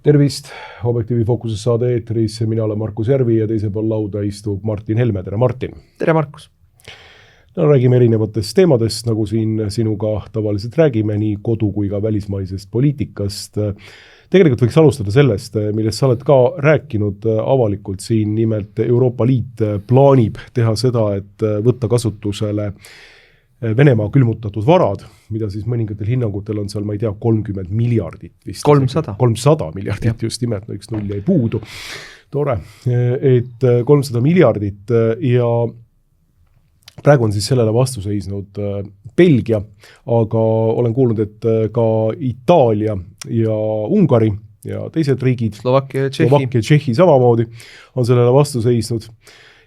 Tervist, Objektiivi Fookuses saade eetris, mina olen Markus Järvi ja teise pool lauda istub Martin Helme. Tere Martin! Tere Markus! No, räägime erinevatest teemadest, nagu siin sinuga tavaliselt räägime, nii kodu- kui ka välismaisest poliitikast. Tegelikult võiks alustada sellest, millest sa oled ka rääkinud avalikult siin, nimelt Euroopa Liit plaanib teha seda, et võtta kasutusele Venemaa külmutatud varad, mida siis mõningatel hinnangutel on seal, ma ei tea, 30 miljardit vist. 300 miljardit just nimelt, no üks null jäi puudu. Tore, et 300 miljardit ja praegu on siis sellele vastu seisnud Belgia, aga olen kuulnud, et ka Itaalia ja Ungari ja teised riigid, Slovakkia ja Tšehhi samamoodi on sellele vastu seisnud.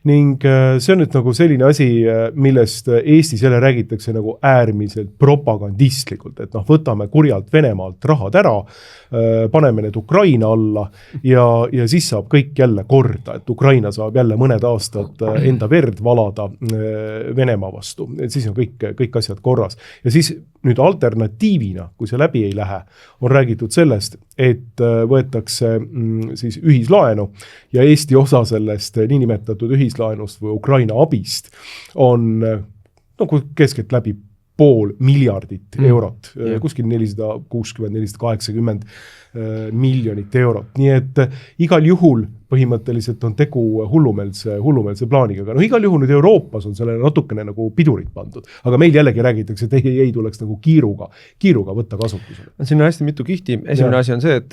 Ning see on nüüd nagu selline asi, millest Eestis jälle räägitakse nagu äärmiselt propagandistlikult, et võtame kurjalt Venemaalt rahad ära, paneme need Ukraina alla ja siis saab kõik jälle korda, et Ukraina saab jälle mõned aastad enda verd valada Venemaa vastu, et siis on kõik asjad korras. Ja siis nüüd alternatiivina, kui see läbi ei lähe, on räägitud sellest, et võetakse siis ühislaenu ja Eesti osa sellest niinimetatud ühislaenust või Ukraina abist on keskelt läbi 500 miljardit eurot, kuskil 460-480 miljonit eurot. Nii et igal juhul põhimõtteliselt on tegu hullumeelse plaaniga, aga igal juhul nüüd Euroopas on sellele natukene nagu pidurit pandud, aga meil jällegi räägitakse, et ei tuleks nagu kiiruga võtta kasutusele. Siin on hästi mitu kihti. Esimene asi on see, et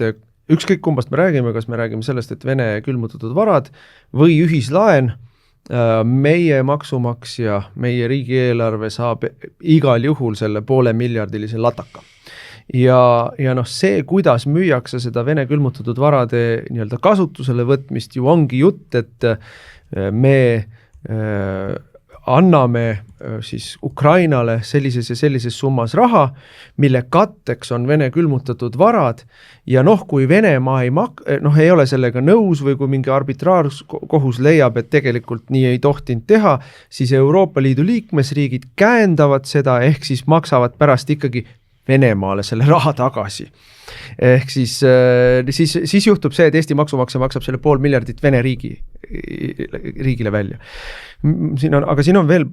ükskõik kumbast me räägime, kas me räägime sellest, et Vene külmutatud varad või ühislaen, meie maksumaksja, meie riigieelarve saab igal juhul selle 500 miljardilise lataka. Ja see, kuidas müüakse seda Vene külmutatud varade nii-öelda kasutusele võtmist, ju ongi jutt, et me anname siis Ukrainale sellises ja sellises summas raha, mille katteks on Vene külmutatud varad ja kui Venemaa ei ole sellega nõus või kui mingi arbitraarkohus leiab, et tegelikult nii ei tohtinud teha, siis Euroopa Liidu liikmesriigid käendavad seda ehk siis maksavad pärast ikkagi Venemaale selle raha tagasi. Ehk siis juhtub see, et Eesti maksumaksja maksab selle 500 miljardit Vene riigile välja. Aga siin on veel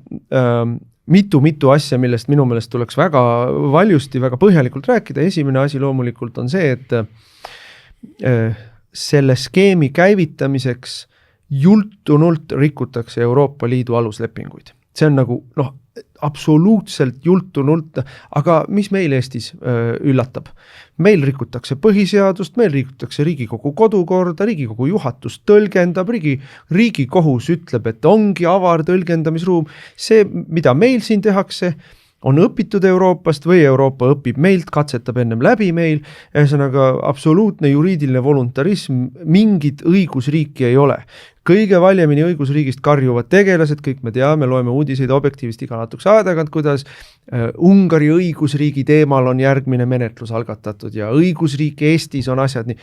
mitu asja, millest minu meelest tuleks väga valjusti, väga põhjalikult rääkida. Esimene asi loomulikult on see, et selle skeemi käivitamiseks jultunult rikutakse Euroopa Liidu aluslepinguid. See on nagu, absoluutselt jultunult, aga mis meil Eestis üllatab? Meil rikutakse põhiseadust, meil rikutakse Riigikogu kodukorda, Riigikogu juhatus tõlgendab, Riigikohus ütleb, et ongi avar tõlgendamisruum. See, mida meil siin tehakse, on õpitud Euroopast või Euroopa õpib meilt, katsetab ennem läbi meil, ühesõnaga absoluutne juriidiline voluntarism, mingit õigusriiki ei ole. Kõige valjemini õigusriigist karjuvad tegelased, kõik me teame, loeme uudiseid Objektiivist iga natukese aja tagant, kuidas Ungari õigusriigi teemal on järgmine menetlus algatatud ja õigusriik Eestis on asjad nii.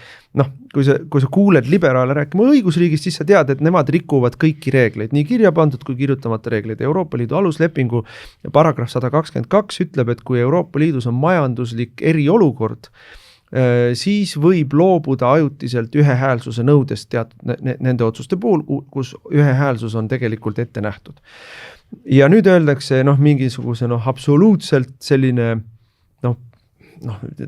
Kui sa kuuled liberaale rääkima õigusriigist, siis sa tead, et nemad rikuvad kõiki reegleid, nii kirja pandud kui kirjutamata reegleid. Euroopa Liidu aluslepingu paragrahv 122 ütleb, et kui Euroopa Liidus on majanduslik eriolukord, siis võib loobuda ajutiselt ühehäälsuse nõudest nende otsuste puhul, kus ühehäälsus on tegelikult ette nähtud. Ja nüüd öeldakse mingisuguse absoluutselt selline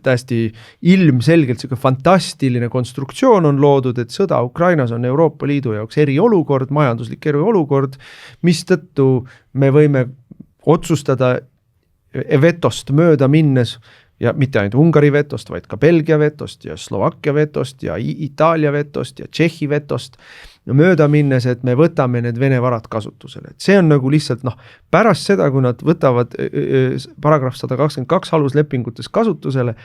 täiesti ilmselgelt fantastiline konstruktsioon on loodud, et sõda Ukrainas on Euroopa Liidu jaoks eriolukord, majanduslik eriolukord, mistõttu me võime otsustada vetost mööda minnes ja mitte ainult Ungari vetost, vaid ka Belgia vetost ja Slovakkia vetost ja Itaalia vetost ja Tšehhi vetost mööda minnes, et me võtame need Vene varad kasutusele. Et see on nagu lihtsalt, pärast seda, kui nad võtavad paragrahv 122 aluslepingutes kasutusele,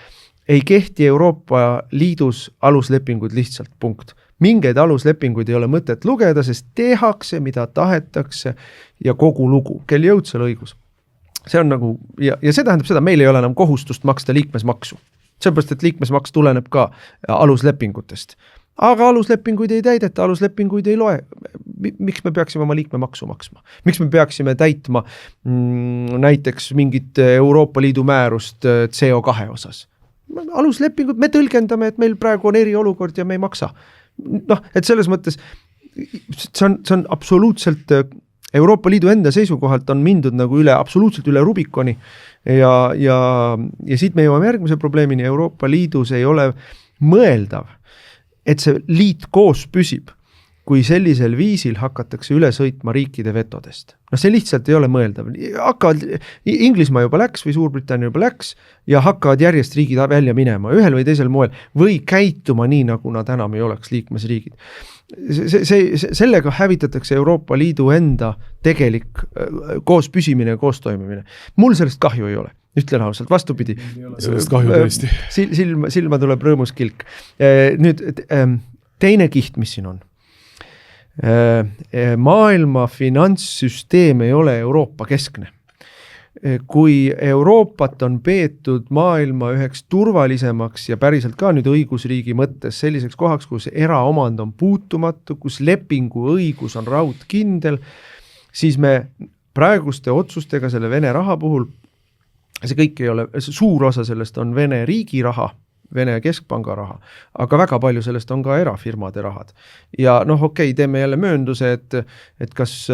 ei kehti Euroopa Liidus aluslepingud lihtsalt punkt. Mingeid aluslepinguid ei ole mõtet lugeda, sest tehakse, mida tahetakse ja kogu lugu, kel jõud seal õigus. See on nagu, ja see tähendab seda, meil ei ole enam kohustust maksta liikmesmaksu. Seepärast, et liikmesmaks tuleneb ka aluslepingutest. Aga aluslepinguid ei täideta, aluslepinguid ei loe. Miks me peaksime oma liikmemaksu maksma? Miks me peaksime täitma näiteks mingit Euroopa Liidu määrust CO2 osas? aluslepingud, me tõlgendame, et meil praegu on eriolukord ja me ei maksa. Noh, et selles mõttes see on absoluutselt Euroopa Liidu enda seisukohalt on mindud nagu absoluutselt üle Rubikoni ja siit me jõuame järgmise probleemini. Euroopa Liidus ei ole mõeldav, et see liit koos püsib, kui sellisel viisil hakatakse üle sõitma riikide vetodest. No see lihtsalt ei ole mõeldav. Inglismaa juba läks või Suurbritannia juba läks ja hakkavad järjest riigid välja minema ühel või teisel moel või käituma nii, nagu nad enam ei oleks liikmesriigid. Sellega hävitatakse Euroopa Liidu enda tegelik koos püsimine ja koos toimimine. Mul sellest kahju ei ole. Ütlen ausalt, vastupidi. Sellest kahju tõesti. Silma tuleb rõõmus kilk. Nüüd teine kiht, mis siin on. Maailma finantssüsteem ei ole Euroopa keskne. Kui Euroopat on peetud maailma üheks turvalisemaks ja päriselt ka nüüd õigusriigi mõttes selliseks kohaks, kus eraomand on puutumatu, kus lepingu õigus on raudkindel, siis me praeguste otsustega selle Vene raha puhul, see kõik ei ole, suur osa sellest on Vene riigi raha, Vene keskpanga raha, aga väga palju sellest on ka erafirmade rahad. Ja okei, teeme jälle möönduse, et kas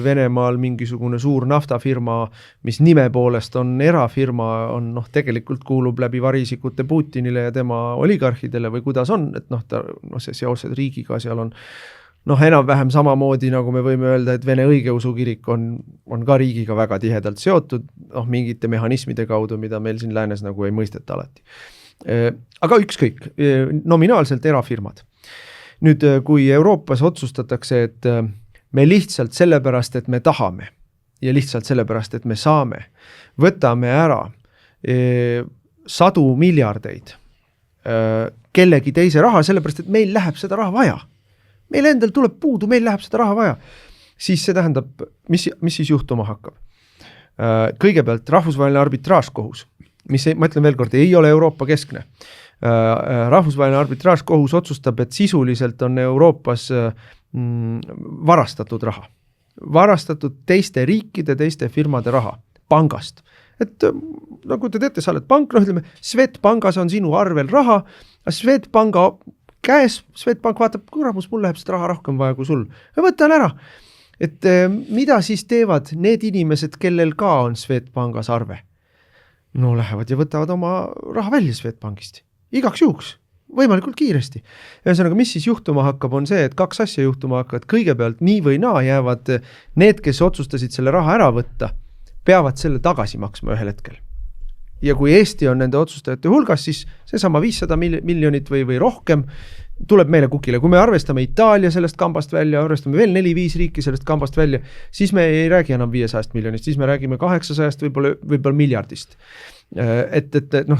Venemaal mingisugune suur naftafirma, mis nime poolest on erafirma, on tegelikult kuulub läbi variisikute Putinile ja tema oligarhidele või kuidas on, et see seosed riigiga seal on enam-vähem samamoodi, nagu me võime öelda, et Vene õigeusu kirik on ka riigiga väga tihedalt seotud, mingite mehhanismide kaudu, mida meil siin läänes nagu ei mõisteta alati. Aga ükskõik, nominaalselt erafirmad. Nüüd, kui Euroopas otsustatakse, et me lihtsalt sellepärast, et me tahame ja lihtsalt sellepärast, et me saame, võtame ära 100 miljardeid kellegi teise raha, sellepärast, et meil läheb seda raha vaja. Meil endal tuleb puudu, meil läheb seda raha vaja. Siis see tähendab, mis siis juhtuma hakkab? Kõigepealt rahvusvaheline arbitraažkohus, mis ma ütlen veel kord, ei ole Euroopa keskne. Rahvusvaheline arbitraažkohus otsustab, et sisuliselt on Euroopas varastatud raha. Varastatud teiste riikide, teiste firmade raha, pangast. Et nagu te teete, sa oled pank, ütleme, Swedbankas on sinu arvel raha, Swedbanka käes, Swedbank vaatab, kuramus, mul läheb seda raha rohkem vaja kui sul. Ja võtan ära. Et mida siis teevad need inimesed, kellel ka on Swedbankas arve? Lähevad ja võtavad oma raha välja Swedbankist. Igaks juhuks, võimalikult kiiresti. Ühesõnaga, mis siis juhtuma hakkab, on see, et kaks asja juhtuma hakkavad. Kõigepealt nii või naa jäävad need, kes otsustasid selle raha ära võtta, peavad selle tagasi maksma ühel hetkel. Ja kui Eesti on nende otsustajate hulgas, siis seesama 500 miljonit või rohkem tuleb meile kukile. Kui me arvestame Itaalia sellest kambast välja, arvestame veel 4-5 riiki sellest kambast välja, siis me ei räägi enam 500 miljonist, siis me räägime 800, võib-olla miljardist.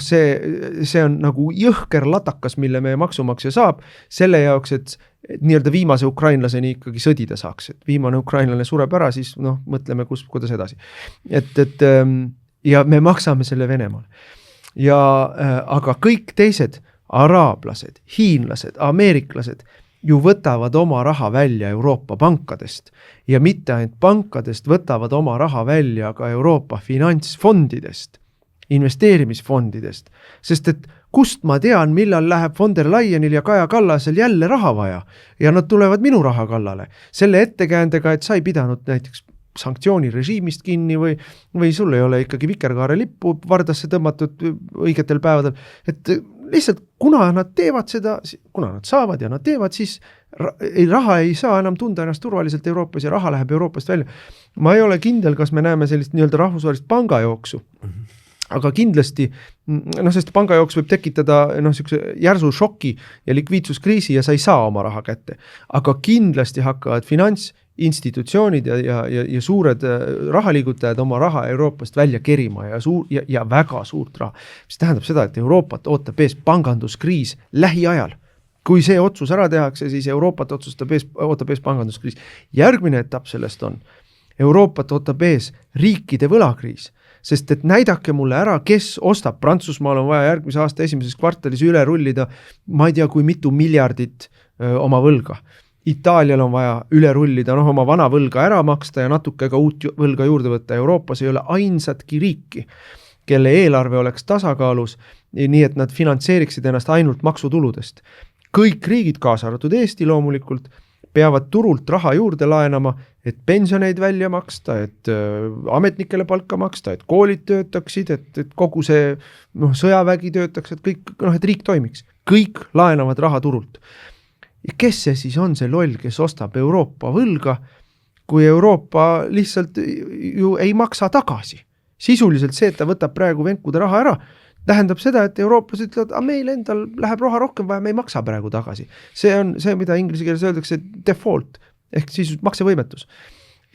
See on nagu jõhker latakas, mille meie maksumaksja saab selle jaoks, et nii-öelda viimase ukrainlaseni ikkagi sõdida saaks. Et viimane ukrainlane sureb ära, siis mõtleme, kuidas edasi. Ja me maksame selle Venemaal. Aga kõik teised araablased, hiinlased, ameeriklased ju võtavad oma raha välja Euroopa pankadest ja mitte ainult pankadest võtavad oma raha välja ka Euroopa finantsfondidest, investeerimisfondidest, sest et kust ma tean, millal läheb von der Leyenil ja Kaja Kallasel jälle raha vaja ja nad tulevad minu raha kallale. Selle ettekäändega, et sa ei pidanud näiteks sanktsioonirežiimist kinni või sul ei ole ikkagi vikerkaare lippu vardasse tõmmatud õigetel päevadel, et lihtsalt kuna nad teevad seda, kuna nad saavad ja nad teevad, siis raha ei saa enam tunda ennast turvaliselt Euroopas ja raha läheb Euroopast välja. Ma ei ole kindel, kas me näeme sellist nii-öelda rahvusvahelist pangajooksu, aga kindlasti, sest pangajooks võib tekitada järsu šoki ja likviidsuskriisi ja sa ei saa oma raha kätte. Aga kindlasti hakkavad finantsinstitutsioonid ja suured rahaliigutajad oma raha Euroopast välja kerima ja väga suurt raha. Mis tähendab seda, et Euroopat ootab ees panganduskriis lähiajal. Kui see otsus ära tehakse, siis Euroopat ootab ees panganduskriis. Järgmine etapp sellest on, Euroopat ootab ees riikide võlakriis. Sest et näidake mulle ära, kes ostab. Prantsusmaal on vaja järgmise aasta esimeses kvartalis üle rullida, ma ei tea, kui mitu miljardit oma võlga. Itaalial on vaja üle rullida, oma vana võlga ära maksta ja natuke ka uut võlga juurde võtta. Euroopas ei ole ainsatki riiki, kelle eelarve oleks tasakaalus, nii et nad finantseeriksid ennast ainult maksutuludest. Kõik riigid, kaasa arvatud Eesti loomulikult, peavad turult raha juurde laenama, et pensioneid välja maksta, et ametnikele palka maksta, et koolid töötaksid, et kogu see sõjavägi töötaks, et kõik, et riik toimiks. Kõik laenavad raha turult. Ja kes see siis on see loll, kes ostab Euroopa võlga, kui Euroopa lihtsalt ju ei maksa tagasi? Sisuliselt see, et ta võtab praegu venkude raha ära, tähendab seda, et Euroopas ütlevad, meil endal läheb raha rohkem vaja, me ei maksa praegu tagasi. See on see, mida inglise keeles öeldakse default, ehk siis maksevõimetus.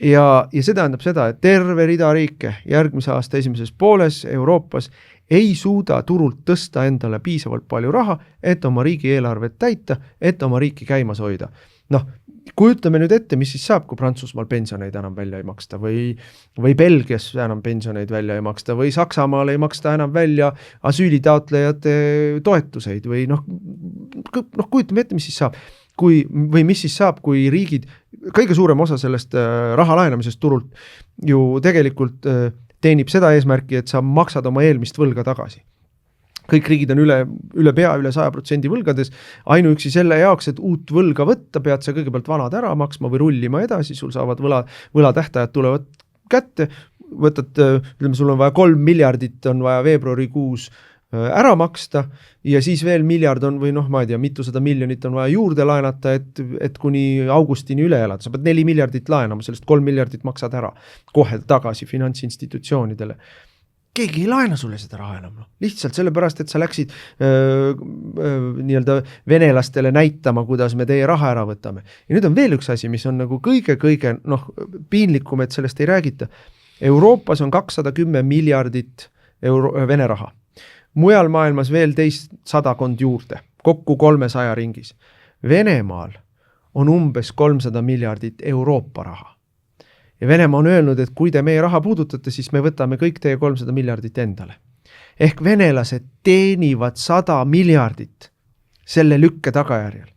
Ja see tähendab seda, et terve rida riike järgmise aasta esimeses pooles Euroopas ei suuda turult tõsta endale piisavalt palju raha, et oma riigi eelarvet täita, et oma riiki käimas hoida. Kujutame nüüd ette, mis siis saab, kui Prantsusmaal pensioneid enam välja ei maksta või Belgias enam pensioneid välja ei maksta või Saksamaal ei maksta enam välja asüülitaotlejate toetuseid või kujutame ette, mis siis saab. Või mis siis saab, kui riigid, kõige suurem osa sellest raha laenamisest turult ju tegelikult teenib seda eesmärki, et sa maksad oma eelmist võlga tagasi. Kõik riigid on üle pea, üle 100% võlgades, ainuüksi selle jaoks, et uut võlga võtta, pead sa kõigepealt vanad ära maksma või rullima edasi, sul saavad võlatähtajad tulevad kätte, sul on vaja 3 miljardit, on vaja veebruarikuus ära maksta ja siis veel miljard on või ma ei tea, mitusada miljonit on vaja juurde laenata, et kuni augustini üle elada. Sa pead 4 miljardit laenama, sellest 3 miljardit maksad ära kohe tagasi finantsinstitutsioonidele. Keegi ei laena sulle seda raha enam. Lihtsalt sellepärast, et sa läksid nii-öelda venelastele näitama, kuidas me teie raha ära võtame. Ja nüüd on veel üks asi, mis on nagu kõige piinlikum, et sellest ei räägita. Euroopas on 210 miljardit vene raha. Mujal maailmas veel 100 juurde, kokku 300 ringis. Venemaal on umbes 300 miljardit Euroopa raha. Ja Venemaa on öelnud, et kui te meie raha puudutate, siis me võtame kõik teie 300 miljardit endale. Ehk venelased teenivad 100 miljardit selle lükke tagajärjel.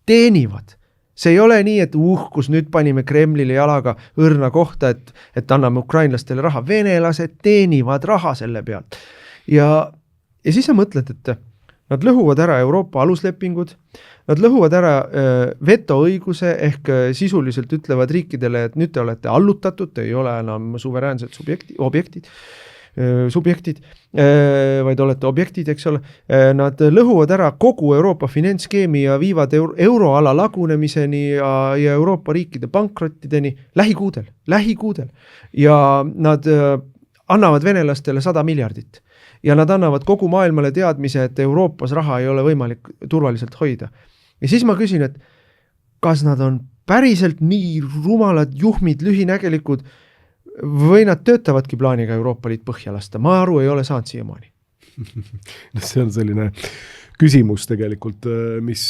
Teenivad. See ei ole nii, et kus nüüd panime Kremlile jalaga õrna kohta, et anname ukrainlastele raha. Venelased teenivad raha selle pealt. Ja siis sa mõtled, et nad lõhuvad ära Euroopa aluslepingud, nad lõhuvad ära vetoõiguse ehk sisuliselt ütlevad riikidele, et nüüd te olete allutatud, te ei ole enam suveräänsed subjektid, vaid olete objektid, eks ole. Nad lõhuvad ära kogu Euroopa finantsskeemi ja viivad euroala lagunemiseni ja Euroopa riikide pankrottideni lähikuudel. Ja nad annavad venelastele 100 miljardit. Ja nad annavad kogu maailmale teadmise, et Euroopas raha ei ole võimalik turvaliselt hoida. Ja siis ma küsin, et kas nad on päriselt nii rumalad, juhmid, lühinägelikud või nad töötavadki plaaniga Euroopa Liit põhja lasta? Ma aru ei ole saanud siiamaani. See on selline küsimus tegelikult, mis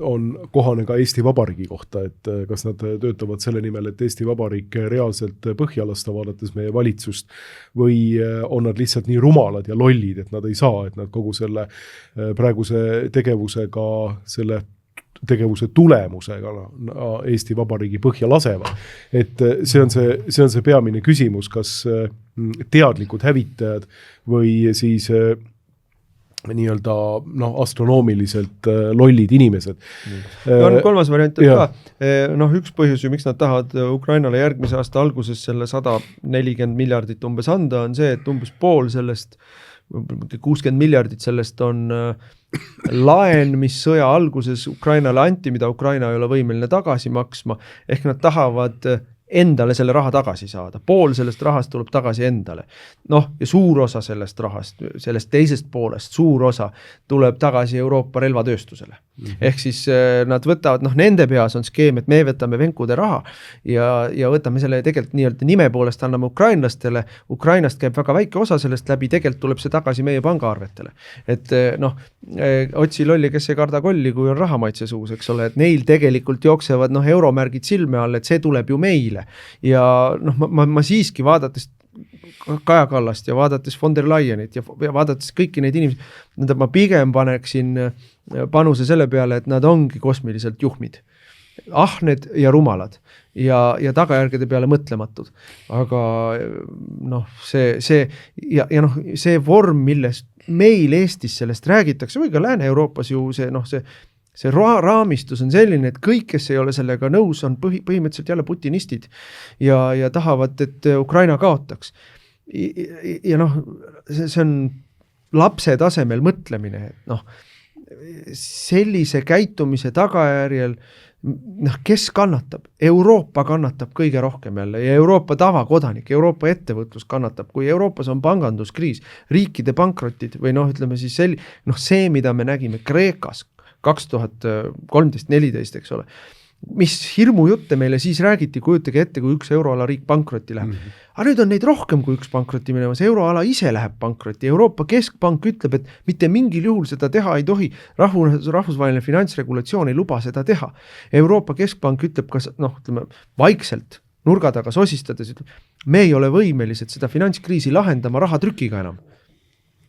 on kohane ka Eesti Vabariigi kohta, et kas nad töötavad selle nimel, et Eesti Vabariik reaalselt põhja lasta vaadates meie valitsust või on nad lihtsalt nii rumalad ja lollid, et nad ei saa, et nad kogu selle praeguse tegevusega, selle tegevuse tulemusega Eesti Vabariigi põhja lasevad. Et see on see peamine küsimus, kas teadlikud hävitajad või siis nii-öelda astronoomiliselt lollid inimesed. On kolmas variant ka. Üks põhjus ju, miks nad tahavad Ukrainale järgmise aasta alguses selle 140 miljardit umbes anda, on see, et umbes pool sellest, 60 miljardit sellest on laen, mis sõja alguses Ukrainale anti, mida Ukraina ei ole võimeline tagasi maksma, ehk nad tahavad endale selle raha tagasi saada. Pool sellest rahast tuleb tagasi endale. Ja suur osa sellest rahast, sellest teisest poolest, suur osa tuleb tagasi Euroopa relvatööstusele. Ehk siis nad võtavad, nende peas on skeem, et me võtame venkude raha ja võtame selle tegelikult nii-öelda nime poolest anname ukrainlastele. Ukrainast käib väga väike osa sellest läbi, tegelikult tuleb see tagasi meie pangaarvetele. Et otsi lolli, kes ei karda kolli, kui on rahamaitse suus, eks ole, et neil tegelikult jooksevad euromärgid silme all, et see tuleb ju meile. Ja ma siiski vaadates Kaja Kallast ja vaadates von der Leyenit ja vaadates kõiki neid inimesi, ma pigem paneksin panuse selle peale, et nad ongi kosmiliselt juhmid. ahned ja rumalad ja tagajärgede peale mõtlematud. Aga noh, see vorm, millest meil Eestis sellest räägitakse või ka Lääne-Euroopas ju see raamistus on selline, et kõik, kes ei ole sellega nõus, on põhimõtteliselt jälle putinistid ja tahavad, et Ukraina kaotaks. Ja noh, see on lapse tasemel mõtlemine, et sellise käitumise tagajärjel kes kannatab? Euroopa kannatab kõige rohkem jälle ja Euroopa tavakodanik, Euroopa ettevõtlus kannatab, kui Euroopas on panganduskriis, riikide pankrotid või ütleme siis see, mida me nägime Kreekas 2013-14, eks ole, mis hirmujutte meile siis räägiti, kujutage ette, kui üks euroala riik pankrotti läheb. Aga nüüd on neid rohkem kui üks pankrotti minemas, euroala ise läheb pankrotti, Euroopa Keskpank ütleb, et mitte mingil juhul seda teha ei tohi, rahvusvaheline finantsregulatsioon ei luba seda teha. Euroopa Keskpank ütleb, ütleme, vaikselt, nurga taga sosistades, ütleb, me ei ole võimelised seda finantskriisi lahendama rahatrükiga enam.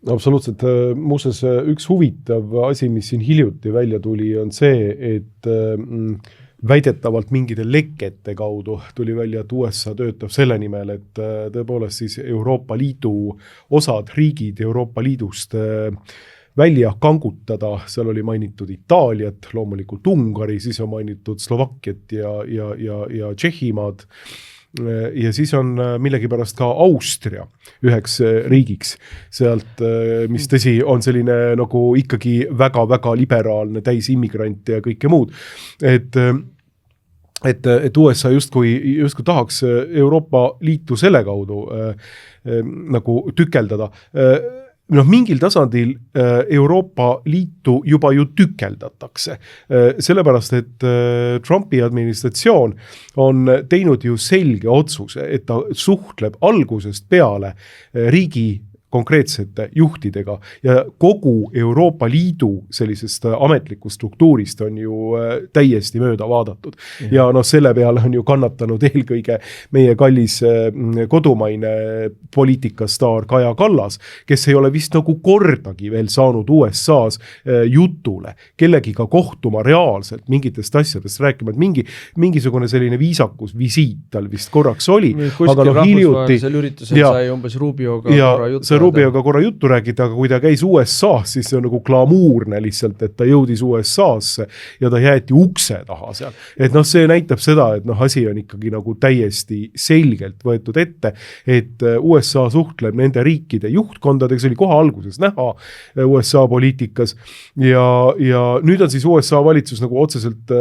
Absoluutselt, muuseas üks huvitav asi, mis siin hiljuti välja tuli, on see, et väidetavalt mingide lekkete kaudu tuli välja, et USA töötab selle nimel, et tõepoolest siis Euroopa Liidu osad riigid Euroopa Liidust välja kangutada, seal oli mainitud Itaaliat, loomulikult Ungari, siis on mainitud Slovakkiat ja Tšehhimaad. Ja siis on millegipärast ka Austria üheks riigiks sealt, mis tõsi on selline nagu ikkagi väga-väga liberaalne täisimmigrant ja kõike muud. Et USA justkui tahaks Euroopa Liitu selle kaudu nagu tükeldada. Mingil tasandil Euroopa Liitu juba ju tükeldatakse. Sellepärast, et Trumpi administratsioon on teinud ju selge otsuse, et ta suhtleb algusest peale riigi konkreetsete juhtidega ja kogu Euroopa Liidu sellisest ametlikust struktuurist on ju täiesti mööda vaadatud. Ja selle peale on ju kannatanud eelkõige meie kallis kodumaine poliitikastaar Kaja Kallas, kes ei ole vist nagu kordagi veel saanud USA's jutule, kellegiga kohtuma reaalselt mingitest asjadest rääkima, et mingisugune selline viisakus visiit tal vist korraks oli. Kuskil rahvusvahelisel üritusel sai umbes Rubioga korra juttu. Rubioga korra juttu räägida, aga kui ta käis USA's, siis see on nagu glamuurne lihtsalt, et ta jõudis USA'sse ja ta jäeti ukse taha seal. Et see näitab seda, et asi on ikkagi nagu täiesti selgelt võetud ette, et USA suhtleb nende riikide juhtkondadega, see oli kohe alguses näha USA poliitikas ja nüüd on siis USA valitsus nagu otseselt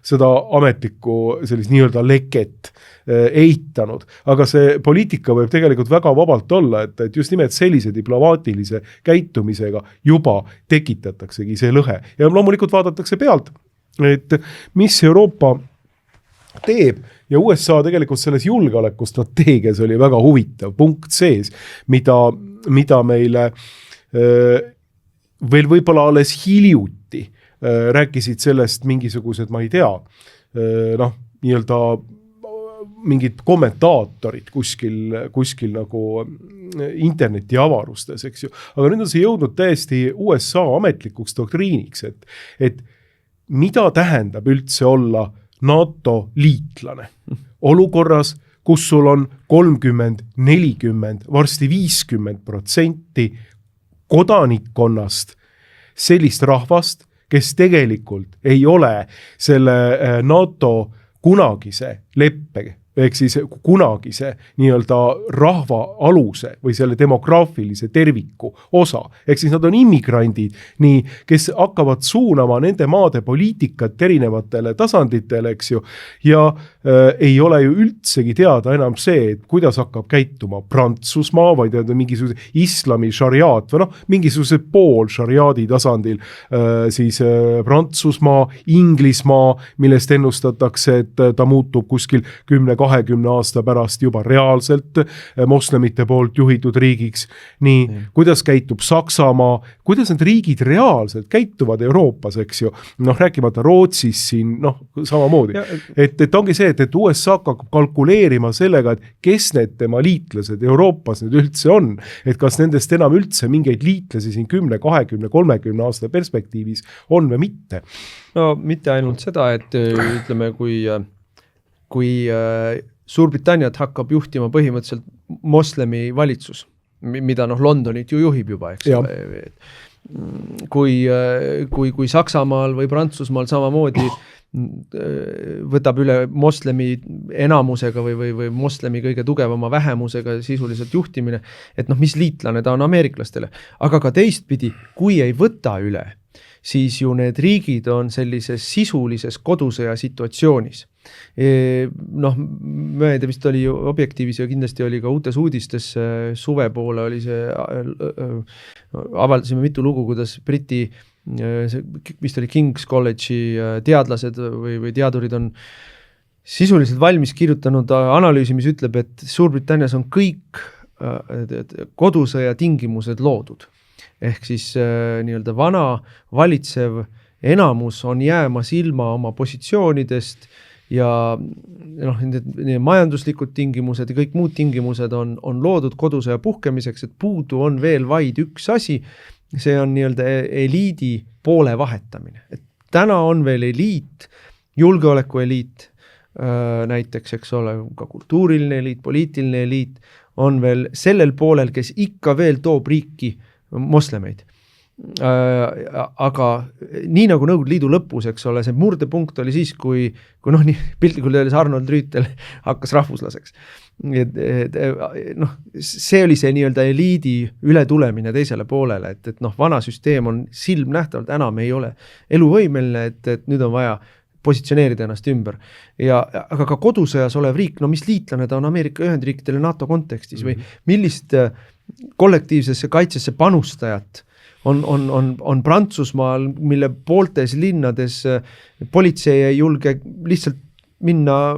seda ametlikku sellist nii-öelda leket eitanud, aga see poliitika võib tegelikult väga vabalt olla, et just nimelt sellise diplomaatilise käitumisega juba tekitataksegi see lõhe ja loomulikult vaadatakse pealt, et mis Euroopa teeb ja USA tegelikult selles julgeolekustrateegias oli väga huvitav punkt sees, mida meile veel võib-olla alles hiljuti rääkisid sellest mingisugused, ma ei tea, nii-öelda mingid kommentaatorid kuskil nagu interneti avarustes, eks ju. Aga nüüd on see jõudnud täiesti USA ametlikuks doktriiniks, et mida tähendab üldse olla NATO liitlane olukorras, kus sul on 30, 40, varsti 50% kodanikkonnast sellist rahvast, kes tegelikult ei ole selle NATO kunagise leppe ehk siis kunagise nii-öelda rahva aluse või selle demograafilise terviku osa. Ehk siis nad on immigrandid, kes hakkavad suunama nende maade poliitikat erinevatele tasanditele, eks ju, ja ei ole ju üldsegi teada enam see, et kuidas hakkab käituma Prantsusmaa, vaid mingisuguse islami šariaat või mingisuguse pool šariaadi tasandil siis Prantsusmaa, Inglismaa, millest ennustatakse, et ta muutub kuskil 10-20 aasta pärast juba reaalselt moslemite poolt juhitud riigiks. Nii, kuidas käitub Saksamaa, kuidas need riigid reaalselt käituvad Euroopas, eks ju. Rääkimata Rootsis siin, samamoodi. Et ongi see, et USA hakkab kalkuleerima sellega, et kes need tema liitlased Euroopas nüüd üldse on, et kas nendest enam üldse mingeid liitlasi siin 10, 20, 30 aasta perspektiivis on või mitte. No mitte ainult seda, et ütleme, kui Suurbritanniat hakkab juhtima põhimõtteliselt moslemi valitsus, mida Londonit ju juhib juba, eks ole. Kui Saksamaal või Prantsusmaal samamoodi võtab üle moslemi enamusega või moslemi kõige tugevama vähemusega sisuliselt juhtimine, et mis liitlane ta on ameeriklastele. Aga ka teistpidi, kui ei võta üle, siis ju need riigid on sellises sisulises kodusõja situatsioonis. Ma ei tea, vist oli ju Objektiivis ja kindlasti oli ka uutes uudistes suve poole oli see, avaldasime mitu lugu, kuidas Briti, vist oli King's College'i teadlased või teadurid on sisuliselt valmis kirjutanud analüüsi, mis ütleb, et Suurbritannias on kõik kodusõja tingimused loodud. Ehk siis nii-öelda vana valitsev enamus on jäämas ilma oma positsioonidest ja need majanduslikud tingimused ja kõik muud tingimused on loodud kodusõja puhkemiseks, et puudu on veel vaid üks asi, see on nii-öelda eliidi poole vahetamine. Et täna on veel eliit, julgeolekueliit, näiteks, eks ole, ka kultuuriline eliit, poliitiline eliit, on veel sellel poolel, kes ikka veel toob riiki moslemeid. Aga nii nagu Nõukogude Liidu lõpus, eks ole, see murdepunkt oli siis, kui nii piltlikult öeldes Arnold Rüütel hakkas rahvuslaseks. See oli see nii-öelda eliidi ületulemine teisele poolele, et vana süsteem on silmnähtavalt enam ei ole eluvõimeline, et nüüd on vaja positsioneerida ennast ümber. Aga ka kodusõjas olev riik, mis liitlane ta on Ameerika Ühendriikidele NATO kontekstis või millist kollektiivsesse kaitsesse panustajat on Prantsusmaal, mille pooltes linnades politsei ei julge lihtsalt minna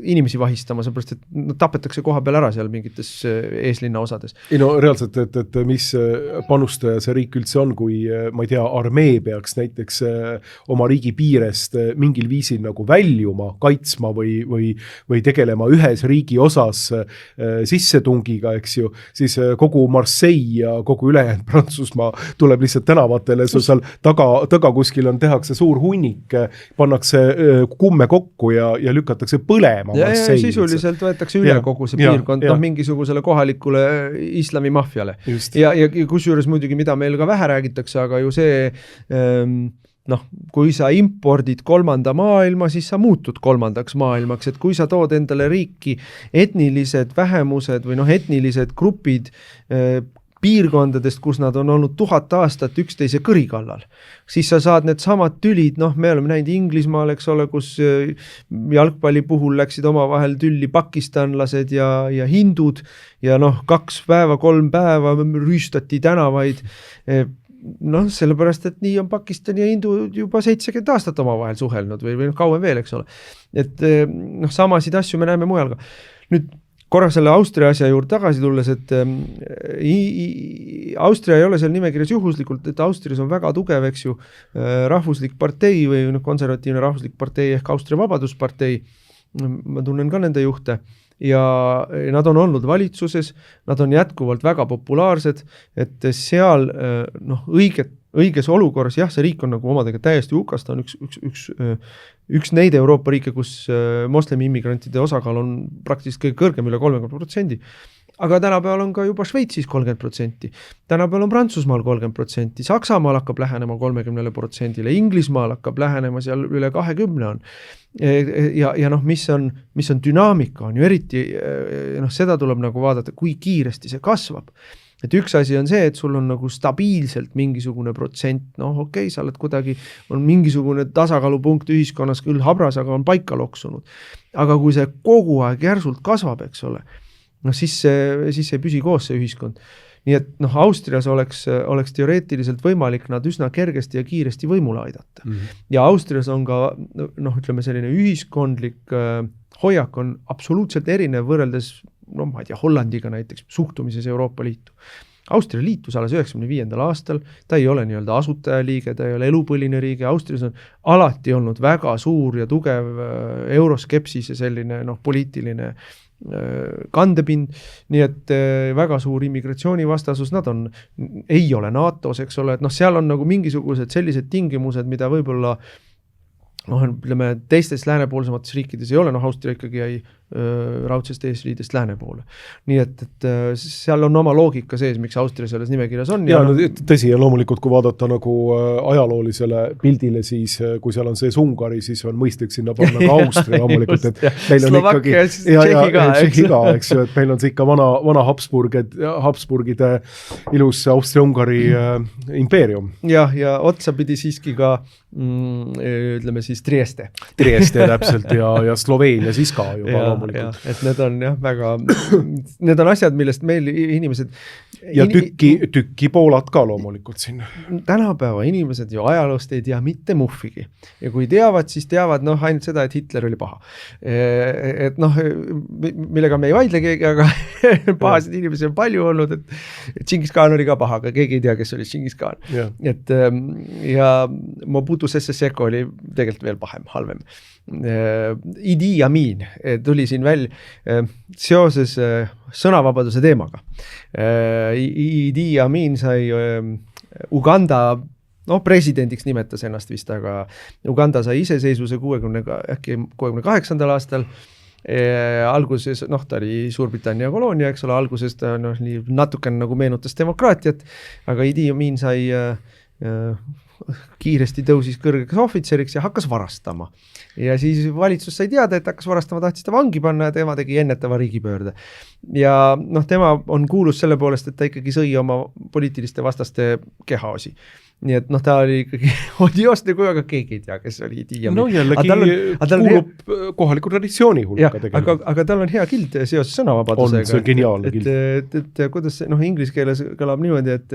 inimesi vahistama, seepärast, et tapetakse koha peal ära seal mingites eeslinna osades. Reaalselt, et mis panustaja see riik üldse on, kui, ma ei tea, armee peaks näiteks oma riigi piirest mingil viisil nagu väljuma, kaitsma või tegelema ühes riigi osas sissetungiga, eks ju, siis kogu Marseille ja kogu ülejäänud Prantsusmaa tuleb lihtsalt tänavatele, seal taga kuskil tehakse suur hunnik, pannakse kumme kokku ja lükatakse põlema Marseille. Sisuliselt võetakse üle kogu see piirkond mingisugusele kohalikule islami mafiale. Ja kusjuures muidugi, mida meil ka vähe räägitakse, aga ju see, kui sa impordid kolmanda maailma, siis sa muutud kolmandaks maailmaks, et kui sa tood endale riiki etnilised vähemused või etnilised grupid piirkondadest, kus nad on olnud 1000 aastat üksteise kõri kallal, siis sa saad need samad tülid, me oleme näinud Inglismaal, eks ole, kus jalgpalli puhul läksid omavahel tülli pakistanlased ja hindud ja 2 päeva, 3 päeva rüüstati tänavaid, sellepärast, et nii on Pakistan ja Hindu juba 70 aastat omavahel suhelnud või kauem veel, eks ole. Et samasid asju me näeme mujal ka. Nüüd korra selle Austria asja juurde tagasi tulles, et Austria ei ole seal nimekirjas juhuslikult, et Austrias on väga tugev, eks ju, rahvuslik partei või konservatiivne rahvuslik partei ehk Austria Vabaduspartei. Ma tunnen ka nende juhte ja nad on olnud valitsuses, nad on jätkuvalt väga populaarsed, et seal õiges olukorras, see riik on nagu omadega täiesti hukast, ta on üks neid Euroopa riike, kus moslemi immigrantide osakaal on praktiliselt kõige kõrgem üle 30%. Aga tänapäeval on ka juba Šveitsis 30%, tänapäeval on Prantsusmaal 30%, Saksamaal hakkab lähenema 30%, Inglismaal hakkab lähenema seal üle 20% on. Ja mis on dünaamika, on ju eriti, seda tuleb nagu vaadata, kui kiiresti see kasvab. Et üks asi on see, et sul on nagu stabiilselt mingisugune protsent, okei, sa oled kuidagi, on mingisugune tasakaalupunkt ühiskonnas küll habras, aga on paika loksunud. Aga kui see kogu aeg järsult kasvab, eks ole, siis see püsi koos see ühiskond. Nii et Austrias oleks teoreetiliselt võimalik nad üsna kergesti ja kiiresti võimule aidata. Ja Austrias on ka, ütleme selline ühiskondlik hoiak on absoluutselt erinev võrreldes, ma ei tea, Hollandiga näiteks suhtumises Euroopa Liitu. Austria liitus alles 95. aastal, ta ei ole nii-öelda asutajaliige, ta ei ole elupõline riigi, Austrias on alati olnud väga suur ja tugev euroskepsis ja selline poliitiline kandepind, nii et väga suur immigratsioonivastasus, nad ei ole NATO-s, eks ole, et seal on nagu mingisugused sellised tingimused, mida võib-olla ütleme, teistes läänepoolsemates riikides ei ole, Austria ikkagi jäi raudsest eesliidest lääne poole. Nii et seal on oma loogika sees, miks Austria selles nimekirjas on. Ja tõsi, ja loomulikult, kui vaadata nagu ajaloolisele pildile, siis kui seal on sees Ungari, siis on mõistlik sinna panna ka Austria loomulikult, et meil on ikkagi Tšehhi ka, eks ju, et meil on see ikka vana Habsburgide ilus Austria-Ungari impeerium. Ja otsapidi siiski ka ütleme siis Trieste täpselt ja Sloveenia siis ka juba loomulikult. Et need on väga, need on asjad, millest meil inimesed ja tükki Poolat ka loomulikult siin. Tänapäeva inimesed ju ajaloost ei tea mitte muhvigi. Ja kui teavad, siis teavad ainult seda, et Hitler oli paha. Et millega me ei vaidle keegi, aga pahasid inimesi on palju olnud, et Džingis Khan oli ka paha, aga keegi ei tea, kes oli Džingis Khan. Et ja Mobutu Sese Seko oli tegelikult veel halvem. Idi Amin tuli siin välja seoses sõnavabaduse teemaga. Idi Amin sai Uganda, presidendiks nimetas ennast vist, aga Uganda sai iseseisvuse 68. aastal. Alguses, ta oli Suurbritannia koloonia, eks ole, alguses ta natukene nagu meenutas demokraatiat, aga Idi Amin sai kiiresti tõusis kõrgeks ohvitseriks ja hakkas varastama. Ja siis valitsus sai teada, et hakkas varastama, tahtis ta vangi panna ja tema tegi ennetava riigipöörde. Ja tema on kuulus selle poolest, et ta ikkagi sõi oma poliitiliste vastaste kehaosi. Nii et ta oli ikkagi odioosne kuju, aga keegi ei tea, kes oli Idi Amin. Jällegi kuulub kohaliku traditsiooni hulka tegelikult. Aga tal on hea kild seoses sõnavabadusega. See on geniaalne kild. Et kuidas inglise keeles kõlab niimoodi, et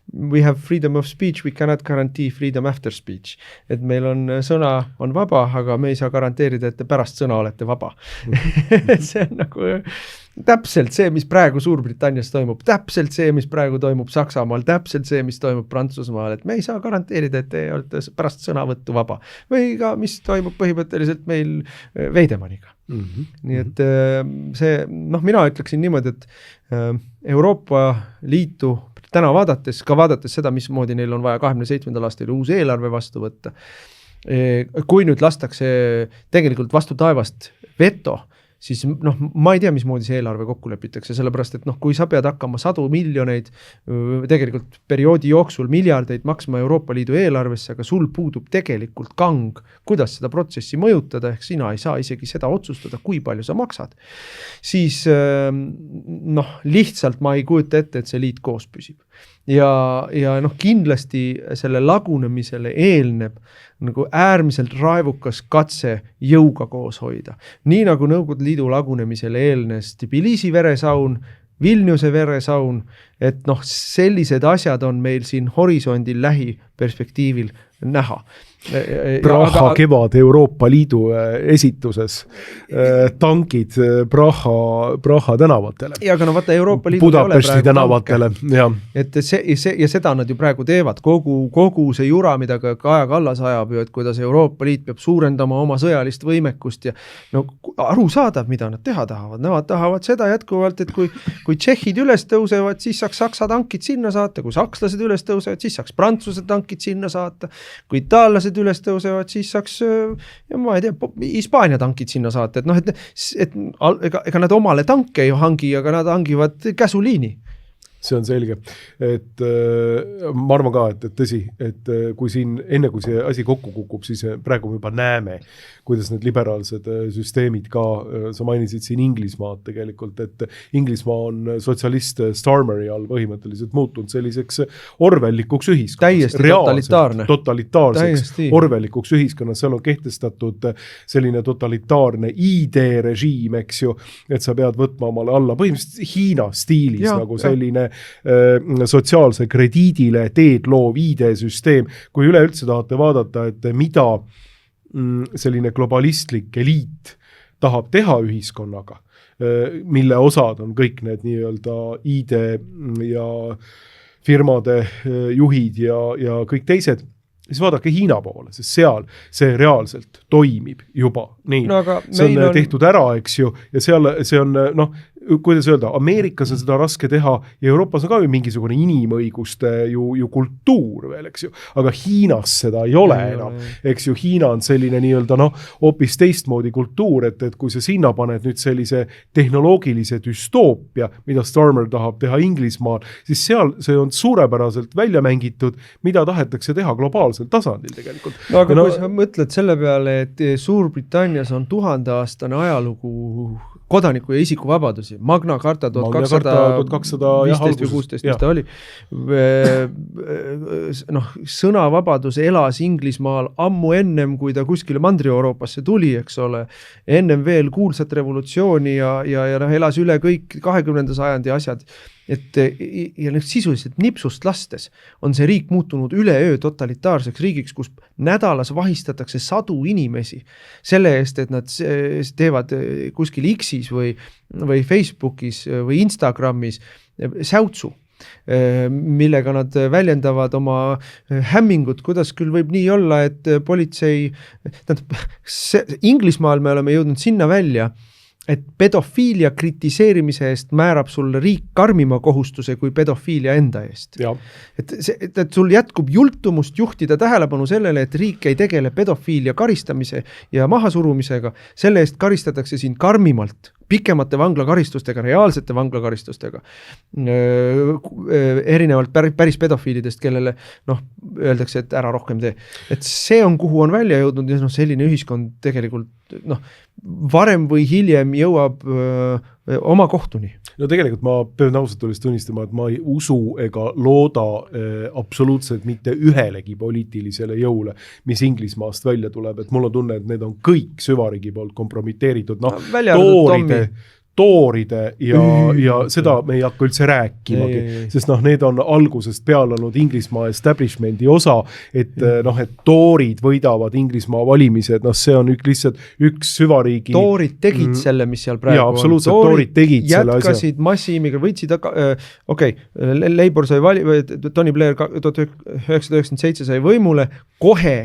we have freedom of speech, we cannot guarantee freedom after speech. Et meil on sõna on vaba, aga me ei saa garanteerida, et te pärast sõna olete vaba. See on nagu täpselt see, mis praegu Suurbritannias toimub, täpselt see, mis praegu toimub Saksamaal, täpselt see, mis toimub Prantsusmaal, et me ei saa garanteerida, et te olete pärast sõnavõttu vaba. Või ka, mis toimub põhimõtteliselt meil Veidemaniga. Nii et see, mina ütleksin niimoodi, et Euroopa Liitu täna vaadates seda, mismoodi neil on vaja 27. aastal uus eelarve vastu võtta. Kui nüüd lastakse tegelikult vastu taevast veto, siis ma ei tea, mismoodi see eelarve kokku lepitakse, sellepärast, et kui sa pead hakkama 100 miljoneid, tegelikult perioodi jooksul miljardeid maksma Euroopa Liidu eelarvesse, aga sul puudub tegelikult kang, kuidas seda protsessi mõjutada, ehk sina ei saa isegi seda otsustada, kui palju sa maksad, siis lihtsalt ma ei kujuta ette, et see liit koos püsib. Ja kindlasti selle lagunemisele eelneb nagu äärmiselt raevukas katse jõuga koos hoida. Nii nagu Nõukogude Liidu lagunemisele eelnes Tbilisi veresaun, Vilniuse veresaun, et sellised asjad on meil siin horisondil lähiperspektiivil näha. Praha kevad Euroopa Liidu esituses tankid Praha tänavatele. Ja aga vaata Euroopa Liidu Budapesti tänavatele. Et ja seda nad ju praegu teevad. Kogu see jura, mida ka Kaja Kallas ajab ju, et kuidas Euroopa Liit peab suurendama oma sõjalist võimekust ja aru saadab, mida nad teha tahavad. Nad tahavad seda jätkuvalt, et kui tšehhid üles tõusevad, siis saaks Saksa tankid sinna saata, kui sakslased üles tõusevad, siis saaks prantsuse tankid sinna saata, kui itaallased üles tõusevad, siis saaks, ma ei tea, Hispaania tankid sinna saata, et ega nad omale tanke ei hangi, aga nad hangivad käsuliini. See on selge, et ma arvan ka, et tõsi, et kui siin enne kui see asi kokku kukub, siis praegu me juba näeme, kuidas need liberaalsed süsteemid ka, sa mainisid siin Inglismaad tegelikult, et Inglismaa on sotsialist Starmeri all põhimõtteliselt muutunud selliseks orwellikuks ühiskonnaks. Täiesti totalitaarseks orwellikuks ühiskonnaks, seal on kehtestatud selline totalitaarne ID-režiim, eks ju, et sa pead võtma omale alla põhimõtteliselt Hiina stiilis nagu selline sotsiaalse krediidile teed loov ID-süsteem, kui üleüldse tahate vaadata, et mida selline globalistlik eliit tahab teha ühiskonnaga, mille osad on kõik need nii-öelda ID ja firmade juhid ja kõik teised, siis vaadake Hiina poole, sest seal see reaalselt toimib juba nii. No, see on tehtud ära, eks ju, ja seal see on, kuidas öelda, Ameerikas on seda raske teha ja Euroopas on ka mingisugune inimõiguste ju kultuur veel, eks ju, aga Hiinas seda ei ole enam, eks ju, Hiina on selline nii-öelda hoopis teistmoodi kultuur, et kui sa sinna paned nüüd sellise tehnoloogilise düstoopia, mida Starmer tahab teha Inglismaal, siis seal see on suurepäraselt välja mängitud, mida tahetakse teha globaalsel tasandil tegelikult. No aga kui sa mõtled selle peale, et Suurbritannias on 1000-aastane ajalugu kodaniku ja isikuvabadusi, Magna Carta 1215 või 16, mis ta oli. Sõnavabadus elas Inglismaal ammu ennem, kui ta kuskile Mandri-Euroopasse tuli, eks ole. Ennem veel kuulsat revolutsiooni ja elas üle kõik 20. sajandi asjad. Ja sisuliselt nipsust lastes on see riik muutunud üleöö totalitaarseks riigiks, kus nädalas vahistatakse 100 inimesi selle eest, et nad teevad kuskil X-is või Facebookis või Instagramis säutsu, millega nad väljendavad oma hämmingut, kuidas küll võib nii olla, et politsei, Inglismaal me oleme jõudnud sinna välja, et pedofiilia kritiseerimise eest määrab sulle riik karmima kohustuse kui pedofiilia enda eest. Et sul jätkub jultumust juhtida tähelepanu sellele, et riik ei tegele pedofiilia karistamise ja mahasurumisega, selle eest karistatakse sind karmimalt, pikemate vanglakaristustega, reaalsete vanglakaristustega, erinevalt päris pedofiilidest, kellele öeldakse, et ära rohkem tee. Et see on, kuhu on välja jõudnud ja selline ühiskond tegelikult varem või hiljem jõuab oma kohtuni. No tegelikult ma pean ausalt olles tunnistama, et ma ei usu ega looda absoluutselt mitte ühelegi poliitilisele jõule, mis Inglismaast välja tuleb, et mul on tunne, et need on kõik süvariigi poolt kompromiteeritud, tooride ja seda me ei hakka üldse rääkimagi, sest need on algusest peale olnud Inglismaa establishmendi osa, et toorid võidavad Inglismaa valimised, see on lihtsalt üks süvariigi. Toorid tegid selle, mis seal praegu on. Absoluutselt, toorid tegid selle asja. Jätkasid massiimiga, võitsid, Labour sai Tony Blair 1997 sai võimule, kohe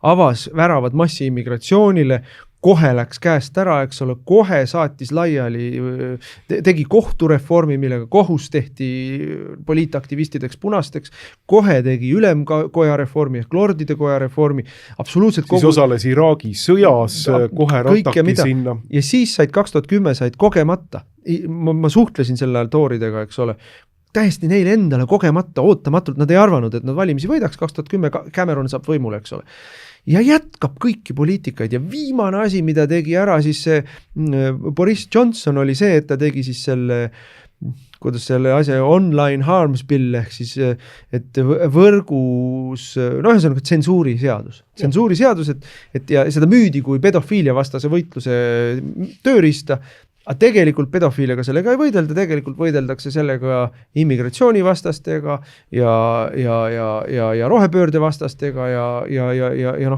avas väravad massiimmigratsioonile, kohe läks käest ära, eks ole, kohe saatis laiali, tegi kohtureformi, millega kohus tehti poliitaktivistideks punasteks, kohe tegi ülemkoja reformi ehk lordide koja reformi, absoluutselt siis osales Iraagi sõjas, kohe rataki sinna. Ja siis 2010 said kogemata, ma suhtlesin selle ajal tooridega, eks ole, täiesti neile endale kogemata, ootamatult, nad ei arvanud, et nad valimisi võidaks, 2010 Cameron saab võimule, eks ole. Ja jätkab kõiki poliitikaid ja viimane asi, mida tegi ära siis see Boris Johnson oli see, et ta tegi siis selle, kuidas selle asja online harms bill ehk siis, et võrgus, ühesõnaga tsensuuriseadus, et ja seda müüdi kui pedofiilia vastase võitluse tööriista. Aga tegelikult pedofiiliaga sellega ei võidelda, tegelikult võideldakse sellega immigratsioonivastastega ja rohepöörde vastastega ja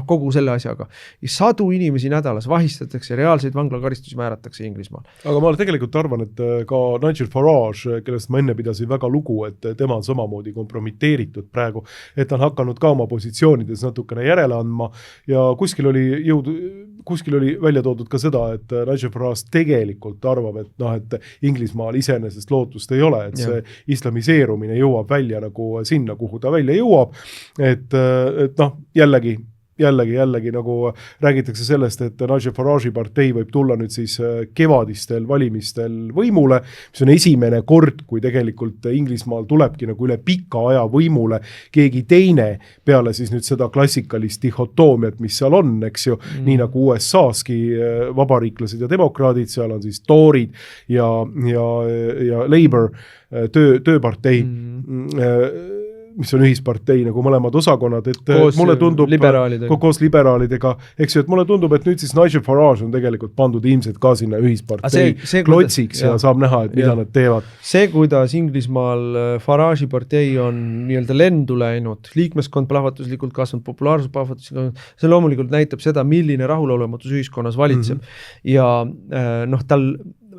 kogu selle asjaga. Ja 100 inimesi nädalas vahistatakse, reaalseid vanglakaristusi määratakse Inglismaal. Aga ma tegelikult arvan, et ka Nigel Farage, kellest ma enne pidasin väga lugu, et tema on samamoodi kompromiteeritud praegu, et on hakanud ka oma positsioonides natukene järele andma ja kuskil oli välja toodud ka seda, et Nigel Farage tegelikult arvab, et Inglismaal iseenesest lootust ei ole, et see islamiseerumine jõuab välja nagu sinna, kuhu ta välja jõuab, et jällegi nagu räägitakse sellest, et Nigel Farage'i partei võib tulla nüüd siis kevadistel valimistel võimule, mis on esimene kord, kui tegelikult Inglismaal tulebki nagu üle pika aja võimule keegi teine peale siis nüüd seda klassikalist dihotoomiat, mis seal on, eks ju, nii nagu USA-ski vabariiklased ja demokraadid, seal on siis toorid ja Labour, tööpartei, mis on ühispartei nagu mõlemad osakonnad, et mulle tundub koos liberaalidega, eks ju, et mulle tundub, et nüüd siis Nigel Farage on tegelikult pandud ilmselt ka sinna ühispartei klotsiks ja saab näha, et mida nad teevad. See, kuidas Inglismaal Farage'i partei on nii-öelda lendu läinud, liikmeskond plahvatuslikult kasvanud, populaarsus plahvatuslikult, see loomulikult näitab seda, milline rahulolematus ühiskonnas valitseb. Ja tal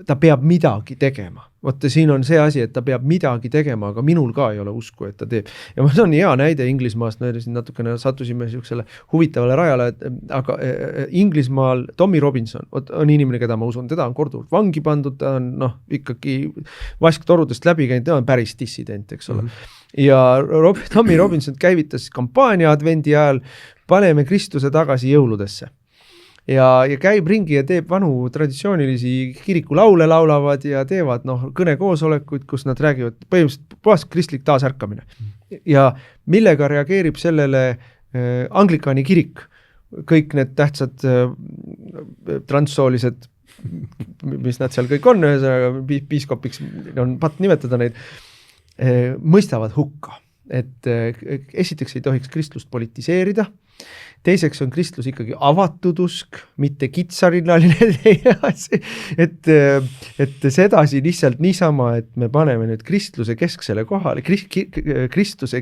ta peab midagi tegema. Vaata, siin on see asi, et ta peab midagi tegema, aga minul ka ei ole usku, et ta teeb. Ja ma on hea näide Inglismaast, me natukene sattusime siuksele huvitavale rajale, aga Inglismaal Tommy Robinson on inimene, keda ma usun, teda on korduvalt vangi pandud, ta on ikkagi vasktorudest läbi käinud, ta on päris dissident, eks ole. Ja Tommy Robinson käivitas kampaania advendi ajal, paneme Kristuse tagasi jõuludesse. Ja käib ringi ja teeb vanu traditsioonilisi kirikulaule laulavad ja teevad kõnekoosolekuid, kus nad räägivad põhimõtteliselt puhas kristlik taasärkamine. Ja millega reageerib sellele Anglikani kirik, kõik need tähtsad transsoolised, mis nad seal kõik on, piiskopiks on patt nimetada neid, mõistavad hukka. Et esiteks ei tohiks kristlust politiseerida, teiseks on kristlus ikkagi avatud usk, mitte kitsarinaline et sedasi lihtsalt niisama, et me paneme nüüd kristluse kesksele kohale, kristluse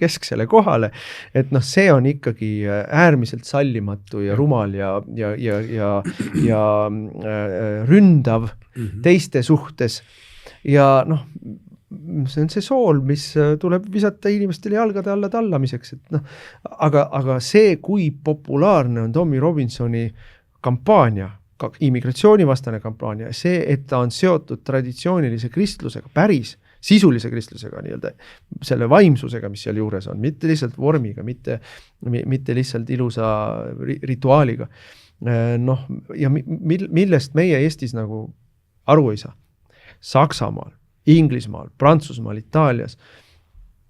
kesksele kohale, et see on ikkagi äärmiselt sallimatu ja rumal ja ründav teiste suhtes ja see on see sool, mis tuleb visata inimestele jalgade alla tallamiseks, et aga see, kui populaarne on Tommy Robinsoni kampaania, immigratsioonivastane kampaania, see, et ta on seotud traditsioonilise kristlusega, päris sisulise kristlusega, nii-öelda selle vaimsusega, mis seal juures on, mitte lihtsalt vormiga, mitte lihtsalt ilusa rituaaliga. Ja millest meie Eestis nagu aru ei saa. Saksamaal, Inglismaal, Prantsusmaal, Itaalias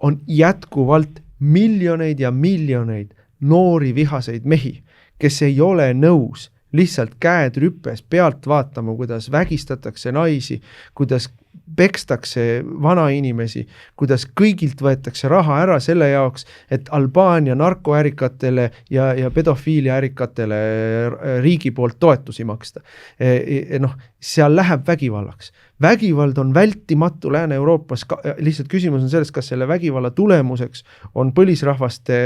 on jätkuvalt miljoneid ja miljoneid noori vihaseid mehi, kes ei ole nõus lihtsalt käed rüppes pealt vaatama, kuidas vägistatakse naisi, kuidas pekstakse vanainimesi, kuidas kõigilt võetakse raha ära selle jaoks, et Albaania narkoärikatele ja pedofiiliaärikatele riigi poolt toetusi maksta. Seal läheb vägivallaks. Vägivald on vältimatu Lääne-Euroopas, lihtsalt küsimus on sellest, kas selle vägivalla tulemuseks on põlisrahvaste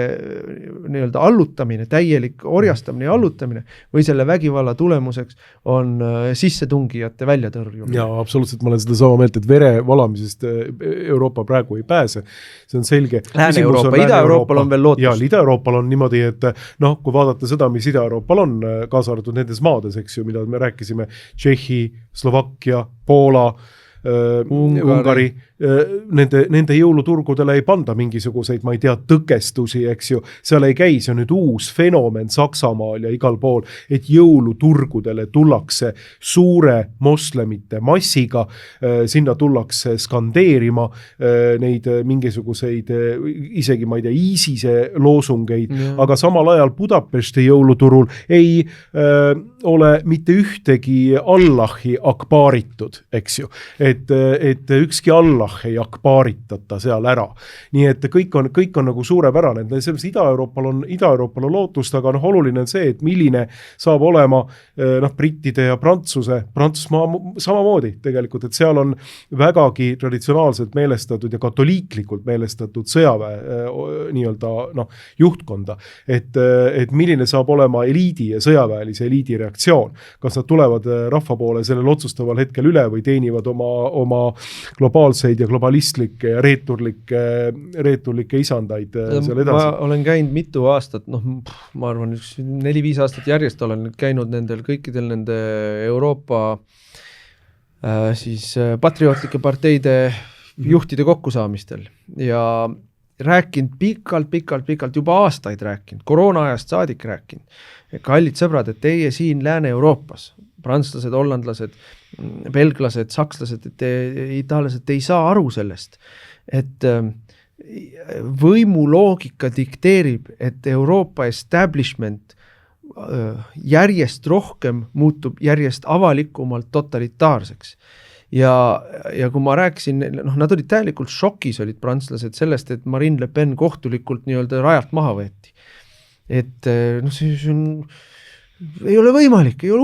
nii-öelda allutamine, täielik orjastamine ja allutamine, või selle vägivalla tulemuseks on sissetungijate väljatõrjumine. Ja absoluutselt, ma olen seda sama meelt, et vere valamisest Euroopa praegu ei pääse. See on selge. Lääne-Euroopa, Ida-Euroopal on veel lootust. Ja Ida-Euroopal on niimoodi, et kui vaadata seda, mis Ida-Euroopal on, kaasa arvatud nendes maades, eks ju, mida me rääkisime, Tšehhi, Slovakkia, Poola, Ungari, nende jõuluturgudele ei panda mingisuguseid, ma ei tea, tõkestusi, eks ju, seal ei käi, see on nüüd uus fenomen Saksamaal ja igal pool, et jõuluturgudele tullakse suure moslemite massiga, sinna tullakse skandeerima neid mingisuguseid, isegi ma ei tea, ISISe loosungeid, aga samal ajal Budapesti jõuluturul ei ole mitte ühtegi Allahi akbaaritud, eks ju, et ükski Allah ei akbaaritata seal ära. Nii et kõik on nagu suurepärane, et selles Ida-Euroopal on lootust, aga oluline on see, et milline saab olema brittide ja Prantsusmaa samamoodi tegelikult, et seal on vägagi traditsionaalselt meelestatud ja katoliiklikult meelestatud sõjaväe nii-öelda juhtkonda, et milline saab olema eliidi ja sõjaväelise eliidi reaktsioon, kas nad tulevad rahva poole sellel otsustaval hetkel üle või teenivad oma globaalseid ja globalistlikke ja reeturlikke isandaid seal edasi. Ma olen käinud mitu aastat, ma arvan 4-5 aastat järjest olen käinud kõikidel nende Euroopa siis patriootlike parteide juhtide kokkusaamistel ja rääkinud pikalt, juba aastaid rääkinud, koroona ajast saadik rääkinud. Kallid sõbrad, et teie siin Lääne-Euroopas, prantslased, hollandlased, belglased, sakslased, itaallased, te ei saa aru sellest, et võimuloogika dikteerib, et Euroopa establishment järjest rohkem muutub järjest avalikumalt totalitaarseks. Ja kui ma rääkisin, nad olid täielikult šokis, olid prantslased sellest, et Marine Le Pen kohtulikult nii-öelda rajalt maha võeti. Et see on ei ole võimalik, ei ole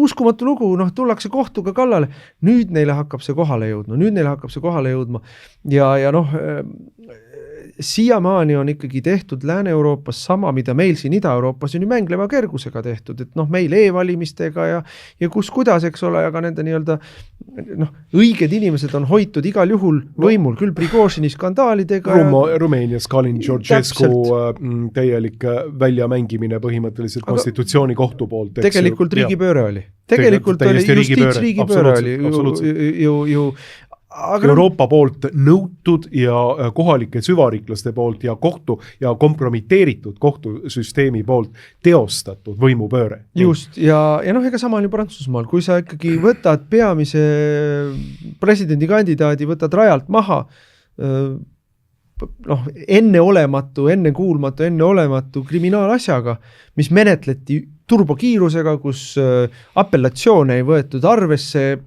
uskumatu lugu, tullakse kohtuga kallale, nüüd neile hakkab see kohale jõudma ja siiamaani on ikkagi tehtud Lääne-Euroopas sama, mida meil siin Ida-Euroopas on ju mängleva kergusega tehtud, et noh, meil e-valimistega ja kuidas, eks ole, aga nende nii-öelda noh, õiged inimesed on hoitud igal juhul võimul, küll Prigožini skandaalidega. Rumeenias Kalin Georgescu täielik väljamängimine põhimõtteliselt konstitutsioonikohtu poolt. Tegelikult riigipööre oli. Tegelikult oli justiitsriigipööre oli ju aga Euroopa poolt nõutud ja kohalike süvariiklaste poolt ja kohtu ja kompromiteeritud kohtusüsteemi poolt teostatud võimupööre. Just, ja noh, ega sama on ju Prantsusmaal, kui sa ikkagi võtad peamise presidendikandidaadi, võtad rajalt maha, noh, enneolematu kriminaalasjaga, mis menetleti turbokiirusega, kus apellatsioone ei võetud arvesse,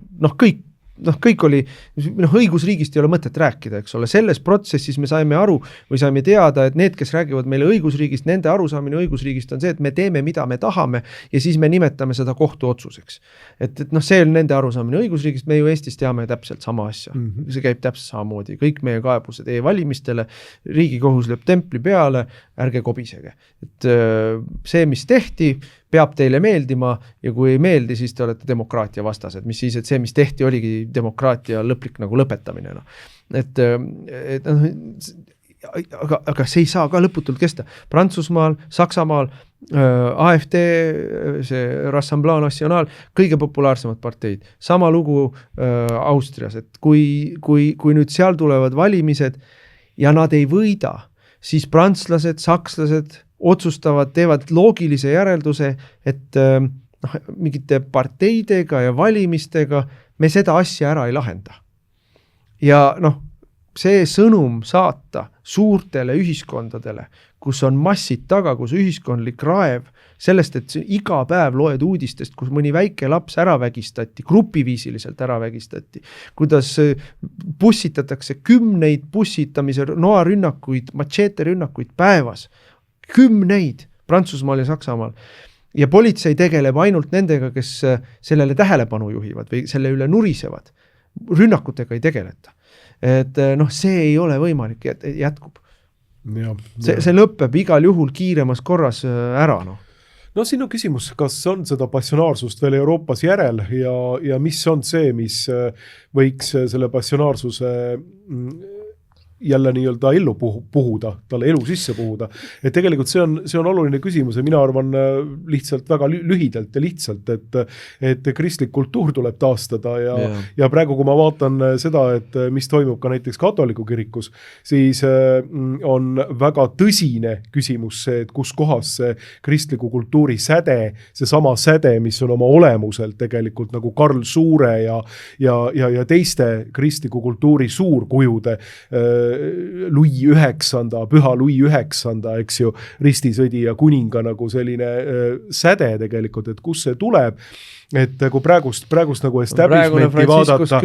kõik oli, õigusriigist ei ole mõtet rääkida, eks ole, selles protsessis me saime aru või saime teada, et need, kes räägivad meile õigusriigist, nende arusaamine õigusriigist on see, et me teeme, mida me tahame ja siis me nimetame seda kohtuotsuseks. Et see on nende arusaamine õigusriigist, me ju Eestis teame täpselt sama asja. See käib täpselt samamoodi, kõik meie kaebused e-valimistele, Riigikohus lööb templi peale, ärge kobisege. Et see, mis tehti, peab teile meeldima ja kui ei meeldi, siis te olete demokraatia vastased, mis siis, et see, mis tehti, oligi demokraatia lõplik nagu lõpetamine. Aga see ei saa ka lõputult kesta. Prantsusmaal, Saksamaal, AFD, see Rassemblement National, kõige populaarsemad parteid. Sama lugu Austrias, et kui nüüd seal tulevad valimised ja nad ei võida, siis prantslased, sakslased otsustavad, teevad loogilise järelduse, et mingite parteidega ja valimistega me seda asja ära ei lahenda. Ja see sõnum saata suurtele ühiskondadele, kus on massid taga, kus ühiskondlik raev sellest, et iga päev loed uudistest, kus mõni väike laps ära vägistati, grupiviisiliselt ära vägistati, kuidas bussitatakse 10 bussitamise noarünnakuid, matšeeterünnakuid päevas, 10 Prantsusmaal ja Saksamaal. Ja politsei tegeleb ainult nendega, kes sellele tähelepanu juhivad või selle üle nurisevad. Rünnakutega ei tegeleta. Et see ei ole võimalik, jätkub. See lõpeb igal juhul kiiremas korras ära. Siin on küsimus, kas on seda passionaarsust veel Euroopas järel ja mis on see, mis võiks selle passionaarsuse jälle nii-öelda ellu puhuda, talle elu sisse puhuda. Et tegelikult see on oluline küsimus ja mina arvan lihtsalt väga lühidalt ja lihtsalt, et kristlik kultuur tuleb taastada ja praegu, kui ma vaatan seda, et mis toimub ka näiteks katoliku kirikus, siis on väga tõsine küsimus see, et kus kohas see kristliku kultuuri säde, see sama säde, mis on oma olemuselt tegelikult nagu Karl Suure ja teiste kristliku kultuuri suurkujude Louis IX, püha Louis IX, eks ju, ristisõdija kuninga nagu selline säde tegelikult, et kus see tuleb, et kui praegust nagu establishmenti vaadata,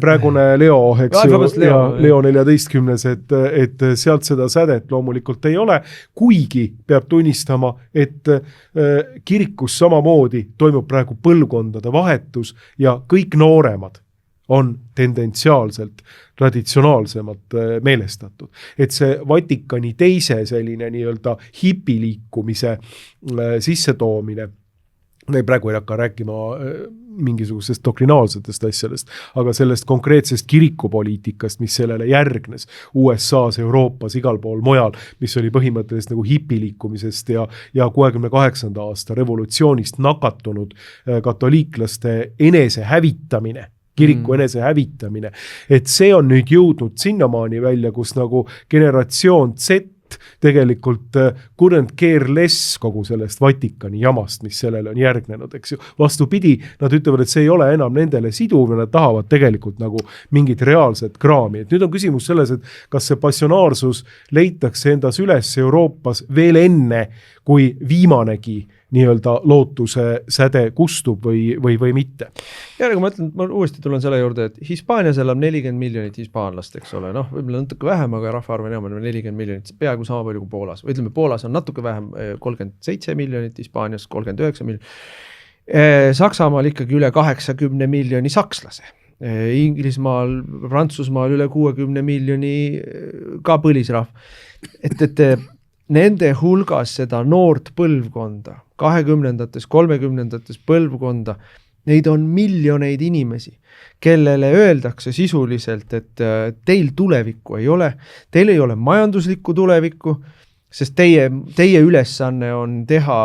praegune Leo, eks ju, ja Leo 14, et sealt seda sädet loomulikult ei ole, kuigi peab tunnistama, et kirikus samamoodi toimub praegu põlvkondade vahetus ja kõik nooremad on tendentsiaalselt traditsionaalsemalt meelestatud. Et see Vatikani teise selline nii-öelda hipiliikumise sissetoomine, me praegu ei hakka rääkima mingisugusest doktrinaalsetest asjadest, aga sellest konkreetsest kirikupoliitikast, mis sellele järgnes USA-s, Euroopas, igal pool mujal, mis oli põhimõtteliselt nagu hipiliikumisest ja 68. aasta revolutsioonist nakatunud katoliiklaste enesehävitamine, kiriku enese hävitamine, et see on nüüd jõudnud sinnamaani välja, kus nagu generatsioon Z tegelikult couldn't care less kogu sellest Vatikani jamast, mis sellele on järgnenud, eks ju. Vastupidi, nad ütlevad, et see ei ole enam nendele siduv ja nad tahavad tegelikult nagu mingit reaalset kraami. Et nüüd on küsimus selles, et kas see passionaarsus leitakse endas üles Euroopas veel enne, kui viimanegi nii-öelda lootuse säde kustub või mitte. Ja nagu ma ütlen, ma uuesti tulen selle juurde, et Hispaanias elab 40 miljonit hispaanlast, eks ole, võib-olla natuke vähem, aga rahvaarv on 40 miljonit, peaaegu sama palju kui Poolas. Või ütleme, Poolas on natuke vähem, 37 miljonit, Hispaanias 39 miljonit. Saksamaal ikkagi üle 80 miljoni sakslase. Inglismaal, Prantsusmaal üle 60 miljoni ka põlisrahv. Et nende hulgas seda noort põlvkonda, 20-ndates, 30-ndates põlvkonda, neid on miljoneid inimesi, kellele öeldakse sisuliselt, et teil tulevikku ei ole, teil ei ole majanduslikku tulevikku, sest teie ülesanne on teha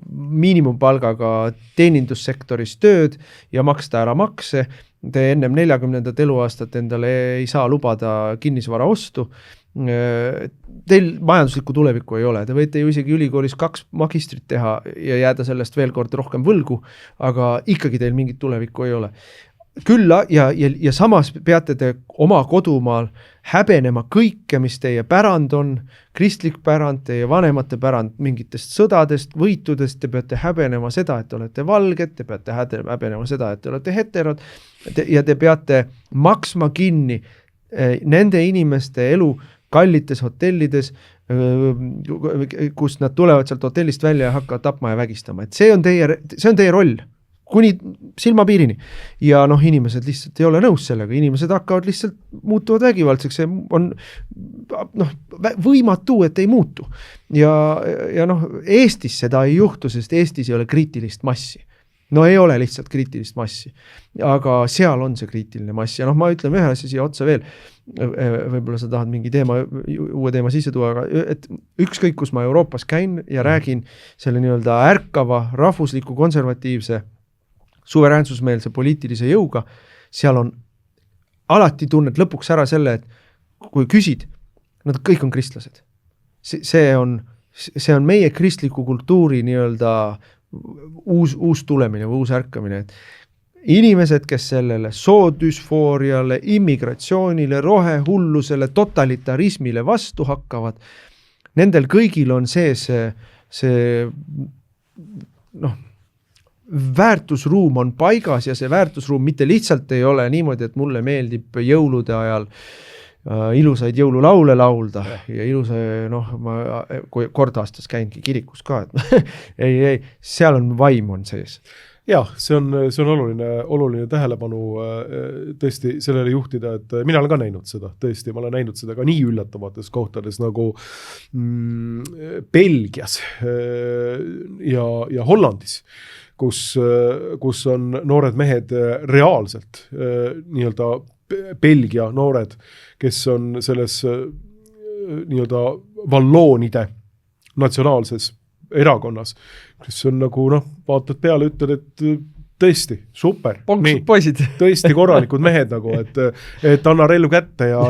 miinimumpalgaga teenindussektoris tööd ja maksta ära makse. Te ennem 40. eluaastat endale ei saa lubada kinnisvara ostu. Teil majanduslikku tulevikku ei ole. Te võite ju isegi ülikoolis 2 magistrit teha ja jääda sellest veel kord rohkem võlgu, aga ikkagi teil mingit tulevikku ei ole. Küll ja samas peate te oma kodumaal häbenema kõike, mis teie pärand on, kristlik pärand, teie vanemate pärand mingitest sõdadest, võitudest, te peate häbenema seda, et te olete valged, te peate häbenema seda, et te olete heterod ja te peate maksma kinni nende inimeste elu kallites hotellides, kus nad tulevad sealt hotellist välja ja hakkavad tapma ja vägistama. Et see on teie roll. Kuni silmapiirini. Ja inimesed lihtsalt ei ole nõus sellega. Inimesed hakkavad lihtsalt muutuvad vägivaldseks. See on võimatu, et ei muutu. Ja Eestis seda ei juhtu, sest Eestis ei ole kriitilist massi. Ei ole lihtsalt kriitilist massi. Aga seal on see kriitiline mass. Ja ma ütlen ühe asja siia otsa veel. Võib-olla sa tahad mingi uue teema sisse tuua, aga et ükskõik, kus ma Euroopas käin ja räägin selle nii-öelda ärkava rahvusliku konservatiivse suveräänsusmeelse poliitilise jõuga, seal on alati tunned lõpuks ära selle, et kui küsid, nad kõik on kristlased. See on meie kristliku kultuuri nii-öelda uus tulemine või uus ärkamine. Et inimesed, kes sellele soodüsfooriale, immigratsioonile, rohehullusele, totalitarismile vastu hakkavad, nendel kõigil on see väärtusruum on paigas ja see väärtusruum mitte lihtsalt ei ole niimoodi, et mulle meeldib jõulude ajal ilusaid jõululaule laulda ja ma kord aastas käingi kirikus ka, et ei, seal on vaim on sees. Jah, see on oluline tähelepanu tõesti sellele juhtida, et mina olen ka näinud seda, tõesti, ma olen näinud seda ka nii üllatavates kohtades nagu Belgias ja Hollandis, kus on noored mehed reaalselt nii-öelda Belgia noored, kes on selles nii-öelda valloonide natsionaalses erakonnas, kes on nagu vaatad peale, ütled, et tõesti, super. Ponksud poisid. Tõesti korralikud mehed nagu, et anna rellu kätte ja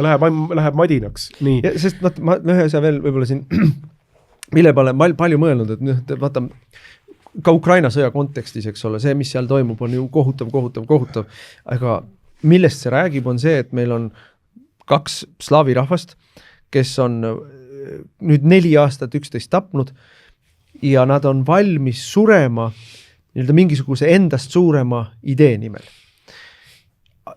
läheb madinaks. Nii. Ja, sest ma ühe asja veel võib-olla siin, mille peale ma palju mõelnud, et vaata, ka Ukraina sõja kontekstis, eks ole, see, mis seal toimub, on ju kohutav. Aga millest see räägib, on see, et meil on 2 slaavi rahvast, kes on nüüd 4 aastat 11 tapnud ja nad on valmis surema nii-öelda mingisuguse endast suurema idee nimel.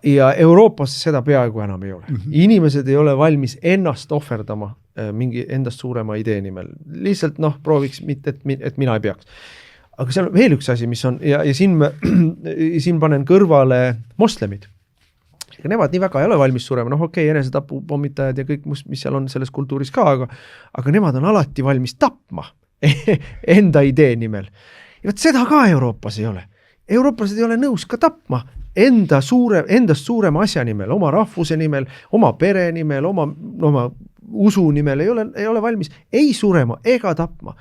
Ja Euroopas seda peaaegu enam ei ole. Inimesed ei ole valmis ennast ohverdama mingi endast suurema idee nimel. Lihtsalt prooviks, et mina ei peaks. Aga seal on veel üks asi, mis on, ja siin panen kõrvale moslemid. Ja nemad nii väga ei ole valmis surema, okei, enesetapu pommitajad ja kõik, mis seal on selles kultuuris ka, aga nemad on alati valmis tapma enda idee nimel. Ja seda ka Euroopas ei ole. Eurooplased ei ole nõus ka tapma endast suurema asja nimel, oma rahvuse nimel, oma pere nimel, oma usu nimel ei ole valmis ei surema ega tapma.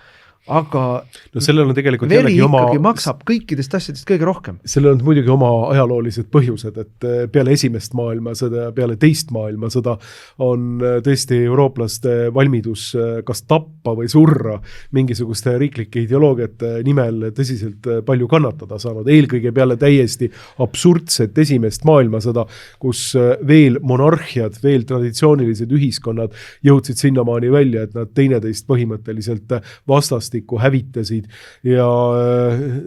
Aga sellel on tegelikult veri ikkagi maksab kõikidest asjadest kõige rohkem. Sellel on muidugi oma ajaloolised põhjused, et peale esimest maailmasõda ja peale teist maailmasõda on tõesti eurooplaste valmidus kas tappa või surra mingisuguste riiklike ideoloogiate nimel tõsiselt palju kannatada saanud. Eelkõige peale täiesti absurdset esimest maailmasõda, kus veel monarhiad, veel traditsioonilised ühiskonnad jõudsid sinnamaani välja, et nad teineteist põhimõtteliselt vastast rahvastikku hävitasid ja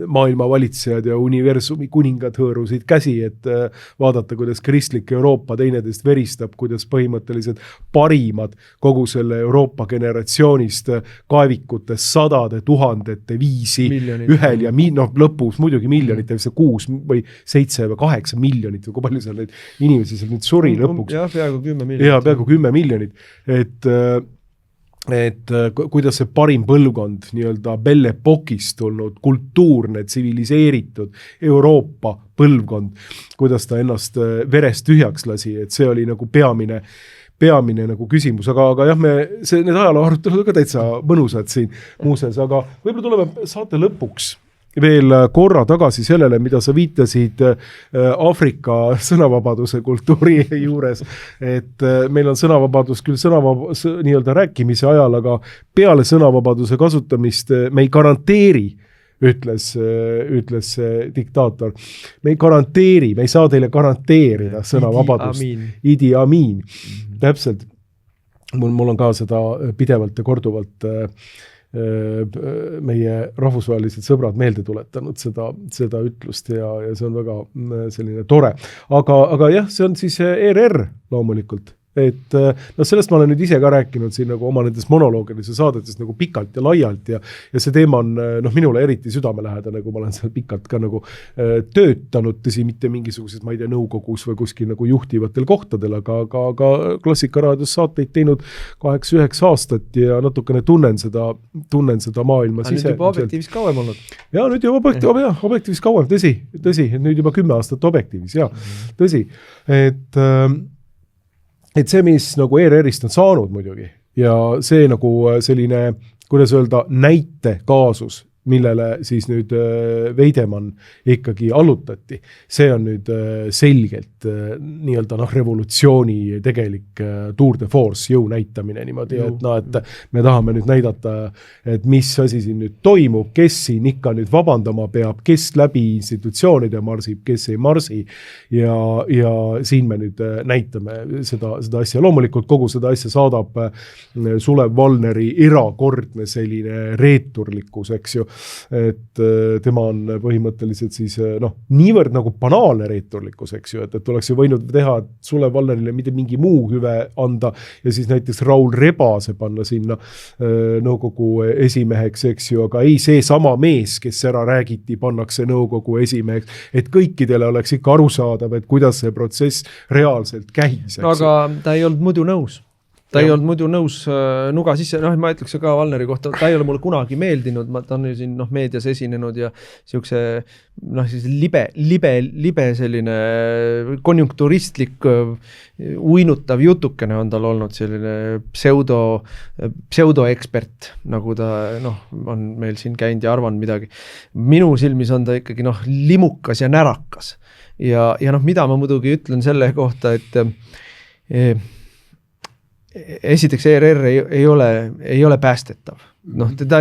maailma valitsejad ja universumi kuningad hõõrusid käsi, et vaadata, kuidas kristlik Euroopa teineteist veristab, kuidas põhimõtteliselt parimad kogu selle Euroopa generatsioonist kaevikutes sadade tuhandete viisi miljonit. Ühel ja lõpus muidugi miljonite, see 6 või 7 või 8 miljonit või kui palju seal neid inimesi seal nüüd suri lõpuks. Jah, peaaegu 10 miljonit. Jah, peaaegu 10 miljonit, et kuidas see parim põlvkond nii-öelda Belle Epokist tulnud kultuurne, tsiviliseeritud Euroopa põlvkond, kuidas ta ennast verest tühjaks lasi, et see oli nagu peamine nagu küsimus, aga jah, need ajaloo arutelud ka täitsa mõnusad siin muuseas, aga võib-olla tuleme saate lõpuks veel korra tagasi sellele, mida sa viitasid Aafrika sõnavabaduse kultuuri juures, et meil on sõnavabadus küll nii-öelda rääkimise ajal, aga peale sõnavabaduse kasutamist me ei garanteeri, ütles diktaator. Me ei saa teile garanteerida sõnavabadust. Idi Amin. Täpselt. Mul on ka seda pidevalt ja korduvalt meie rahvusvahelised sõbrad meelde tuletanud seda ütlust ja see on väga selline tore. Aga jah, see on siis ERR loomulikult. Et sellest ma olen nüüd ise ka rääkinud siin nagu oma nendes monoloogilise saadetes nagu pikalt ja laialt ja see teema on minule eriti südamelähedane, kui ma olen seal pikalt ka nagu töötanud, tõsi mitte mingisuguses, ma ei tea, nõukogus või kuskil nagu juhtivatel kohtadel, aga Klassikaraadios saateid teinud 8-9 aastat ja natukene tunnen seda maailma sise. Nüüd juba Objektiivis kauem olnud. Ja nüüd juba Objektiivis kauem, tõsi, nüüd juba 10 aastat Objektiivis, ja tõsi, et see, mis nagu ERR-ist on saanud muidugi ja see nagu selline, kuidas öelda, näite kaasus, millele siis nüüd Veidemann ikkagi allutati. See on nüüd selgelt nii-öelda revolutsiooni tegelik tour de force jõu näitamine niimoodi, et me tahame nüüd näidata, et mis asi siin nüüd toimub, kes siin ikka nüüd vabandama peab, kes läbi institutsioonide marsib, kes ei marsi ja siin me nüüd näitame seda asja. Loomulikult kogu seda asja saadab Sulev Valneri erakordne selline reeturlikkus, eks ju, et tema on põhimõtteliselt siis niivõrd nagu banaalne reeturlikkus, eks ju, et oleks ju võinud teha Sulev Valnerile mitte mingi muu hüve anda ja siis näiteks Raul Rebase panna sinna nõukogu esimeheks, eks ju, aga ei, see sama mees, kes ära räägiti, pannakse nõukogu esimeheks, et kõikidele oleks ikka arusaadav, et kuidas see protsess reaalselt käis. No, aga ta ei olnud muidu nõus. Ta ei olnud muidu nõus nuga sisse, ma ütleks ka Valneri kohta, ta ei ole mulle kunagi meeldinud, ta on ju siin meedias esinenud ja siukse siis libe selline konjunkturistlik uinutav jutukene on tal olnud, selline pseudoekspert, nagu ta on meil siin käinud ja arvanud midagi. Minu silmis on ta ikkagi limukas ja närakas ja mida ma muidugi ütlen selle kohta, et esiteks ERR ei ole päästetav. Seda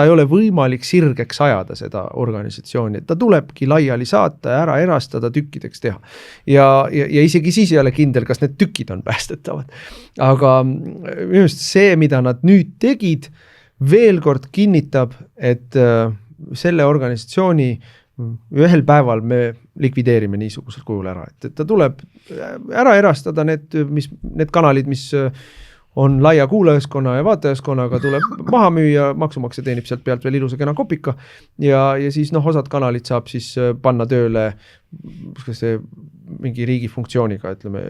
ei ole võimalik sirgeks ajada seda organisatsiooni, et ta tulebki laiali saata ja ära erastada, tükkideks teha. Ja isegi siis ei ole kindel, kas need tükid on päästetavad. Aga just see, mida nad nüüd tegid, veel kord kinnitab, et selle organisatsiooni ühel päeval me likvideerime niisugusel kujul ära, et ta tuleb ära erastada need kanalid, mis on laia kuulajaskonna ja vaatajaskonnaga, tuleb maha müüa, maksumaksja teenib sealt pealt veel ilusa kena kopika ja siis osad kanalid saab siis panna tööle mingi riigi funktsiooniga, ütleme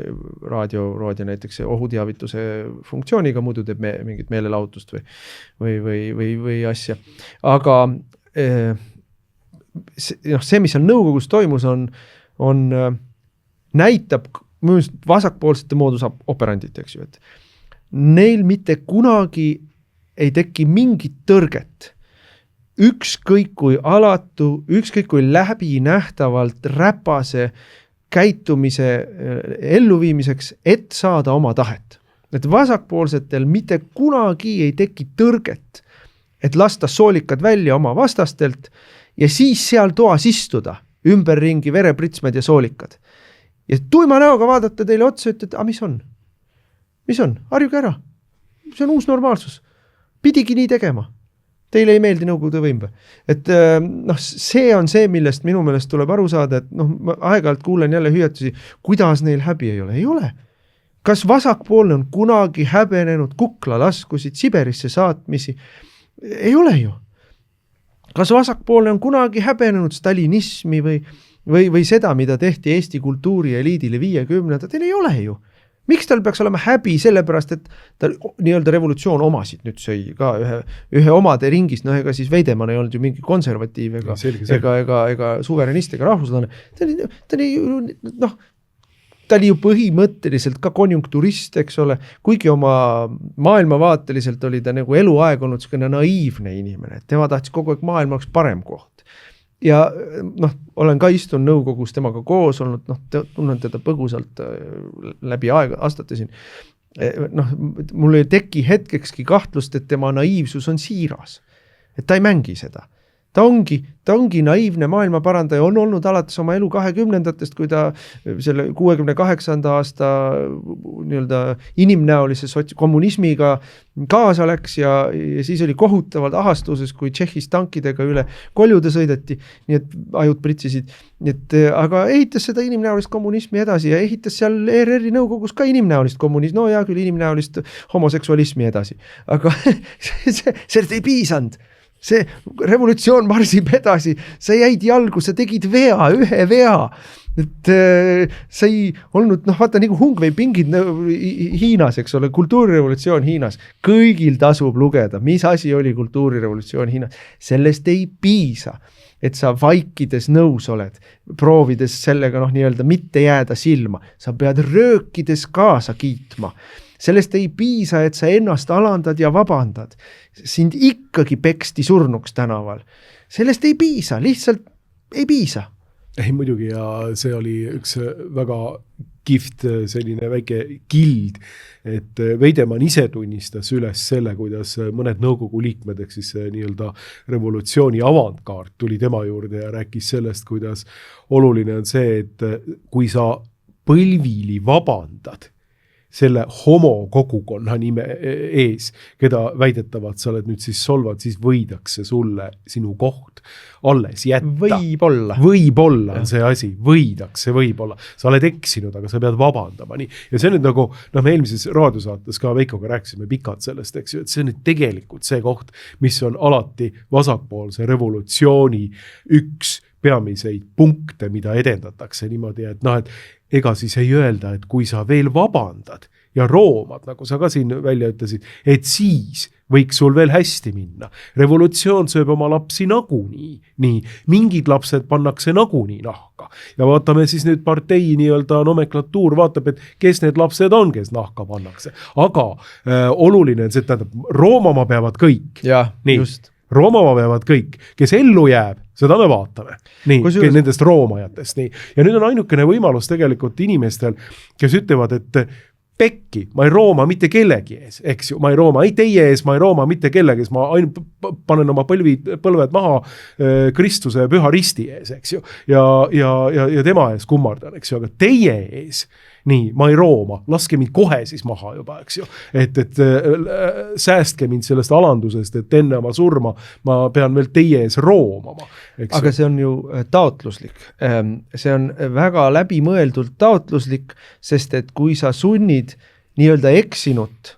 raadio näiteks ohuteavituse funktsiooniga, muidu teeb mingit meelelahutust või asja. Aga see, mis seal nõukogus toimus, on näitab vasakpoolsete moodus operandit, eks ju, et neil mitte kunagi ei teki mingit tõrget. Ükskõik kui alatu, ükskõik kui läbinähtavalt räpase käitumise elluviimiseks, et saada oma tahet. Et vasakpoolsetel mitte kunagi ei teki tõrget, et lasta soolikad välja oma vastastelt ja siis seal toas istuda, ümberringi verepritsmed ja soolikad. Ja tuima näoga vaadata teile otsa, et mis on? Mis on? Harjuge ära. See on uus normaalsus. Pidigi nii tegema. teile ei meeldi Nõukogude võim või? Et noh, see on see, millest minu meelest tuleb aru saada, et noh, ma aeg-ajalt kuulen jälle hüüatusi, kuidas neil häbi ei ole. Ei ole. Kas vasakpoolne on kunagi häbenenud kuklalaskusid, Siberisse saatmisi? Ei ole ju. Kas vasakpoolne on kunagi häbenenud stalinismi või seda, mida tehti Eesti kultuurieliidile 50-ndatel? Ei ole ju. Miks tal peaks olema häbi sellepärast, et ta nii-öelda revolutsioon omasid nüüd sõi ka ühe omade ringist, no ega siis Veidemann ei olnud ju mingi konservatiiv ega suverenist ega rahvuslane. Ta oli ju põhimõtteliselt ka konjunkturist, eks ole, kuigi oma maailmavaateliselt oli ta nagu eluaeg olnud selline naiivne inimene, et tema tahtis kogu aeg maailma oleks parem koht. Ja noh, olen ka istunud nõukogus temaga koos olnud, noh, tunnen teda põgusalt läbi aega aastate siin. Noh, mul ei teki hetkekski kahtlust, et tema naiivsus on siiras. Et ta ei mängi seda. Ta ongi naiivne maailmaparandaja, on olnud alates oma elu 20-ndatest, kui ta selle 68. aasta nii-öelda inimnäolise kommunismiga kaasa läks ja siis oli kohutavalt ahastuses, kui Tšehhis tankidega üle koljude sõideti, nii et ajud pritsisid. Aga ehitas seda inimnäolist kommunismi edasi ja ehitas seal ERR-i nõukogus ka inimnäolist kommunismi, no ja küll inimnäolist homoseksualismi edasi. Aga sellest ei piisanud. See revolutsioon marsib edasi, sa jäid jalgu, sa tegid ühe vea, et sa ei olnud, noh vaata nagu Hungvei pingid Hiinas, eks ole, kultuurirevolutsioon Hiinas, kõigil tasub lugeda, mis asi oli kultuurirevolutsioon Hiinas, sellest ei piisa, et sa vaikides nõus oled, proovides sellega noh nii-öelda mitte jääda silma, sa pead röökides kaasa kiitma. Sellest ei piisa, et sa ennast alandad ja vabandad. Sind ikkagi peksti surnuks tänaval. Sellest ei piisa, lihtsalt ei piisa. Ei muidugi ja see oli üks väga kihvt selline väike kild, et Veidemann ise tunnistas üles selle, kuidas mõned nõukogu liikmed, ehk siis nii-öelda revolutsiooni avantkaart tuli tema juurde ja rääkis sellest, kuidas oluline on see, et kui sa põlvili vabandad selle homo kogukonna nime ees, keda väidetavalt sa oled nüüd siis solvad, siis võidakse sulle sinu koht alles jätta. Võib-olla on see asi, võidakse võib-olla. Sa oled eksinud, aga sa pead vabandama. Nii. Ja see nüüd nagu, me eelmises raadiosaates ka Veikoga rääkisime pikalt sellest, eks ju, et see on nüüd tegelikult see koht, mis on alati vasakpoolse revolutsiooni üks peamiseid punkte, mida edendatakse niimoodi, et noh, et ega siis ei öelda, et kui sa veel vabandad ja roomad, nagu sa ka siin välja ütlesid, et siis võiks sul veel hästi minna. Revolutsioon sööb oma lapsi nagunii. Nii, mingid lapsed pannakse nagunii nahka. Ja vaatame siis nüüd partei nii-öelda nomenklatuur vaatab, et kes need lapsed on, kes nahka pannakse. Aga oluline on see, et tähendab, roomama peavad kõik. Ja, nii. Just. Roomama peavad kõik, kes ellu jääb, seda me vaatame. Nii, nendest roomajatest. Nii. Ja nüüd on ainukene võimalus tegelikult inimestel, kes ütlevad, et pekki, ma ei rooma mitte kellegi ees, eks ju, ma ei rooma ei teie ees, ma ei rooma mitte kellegi ees, ma ainult panen oma põlved maha Kristuse püha risti ees, eks ju, ja tema ees kummardan, eks ju, aga teie ees, nii, ma ei rooma, laske mind kohe siis maha juba, eks ju, et säästke mind sellest alandusest, et enne oma surma ma pean veel teie ees roomama. Aga see on ju taotluslik. See on väga läbimõeldult taotluslik, sest et kui sa sunnid nii-öelda eksinut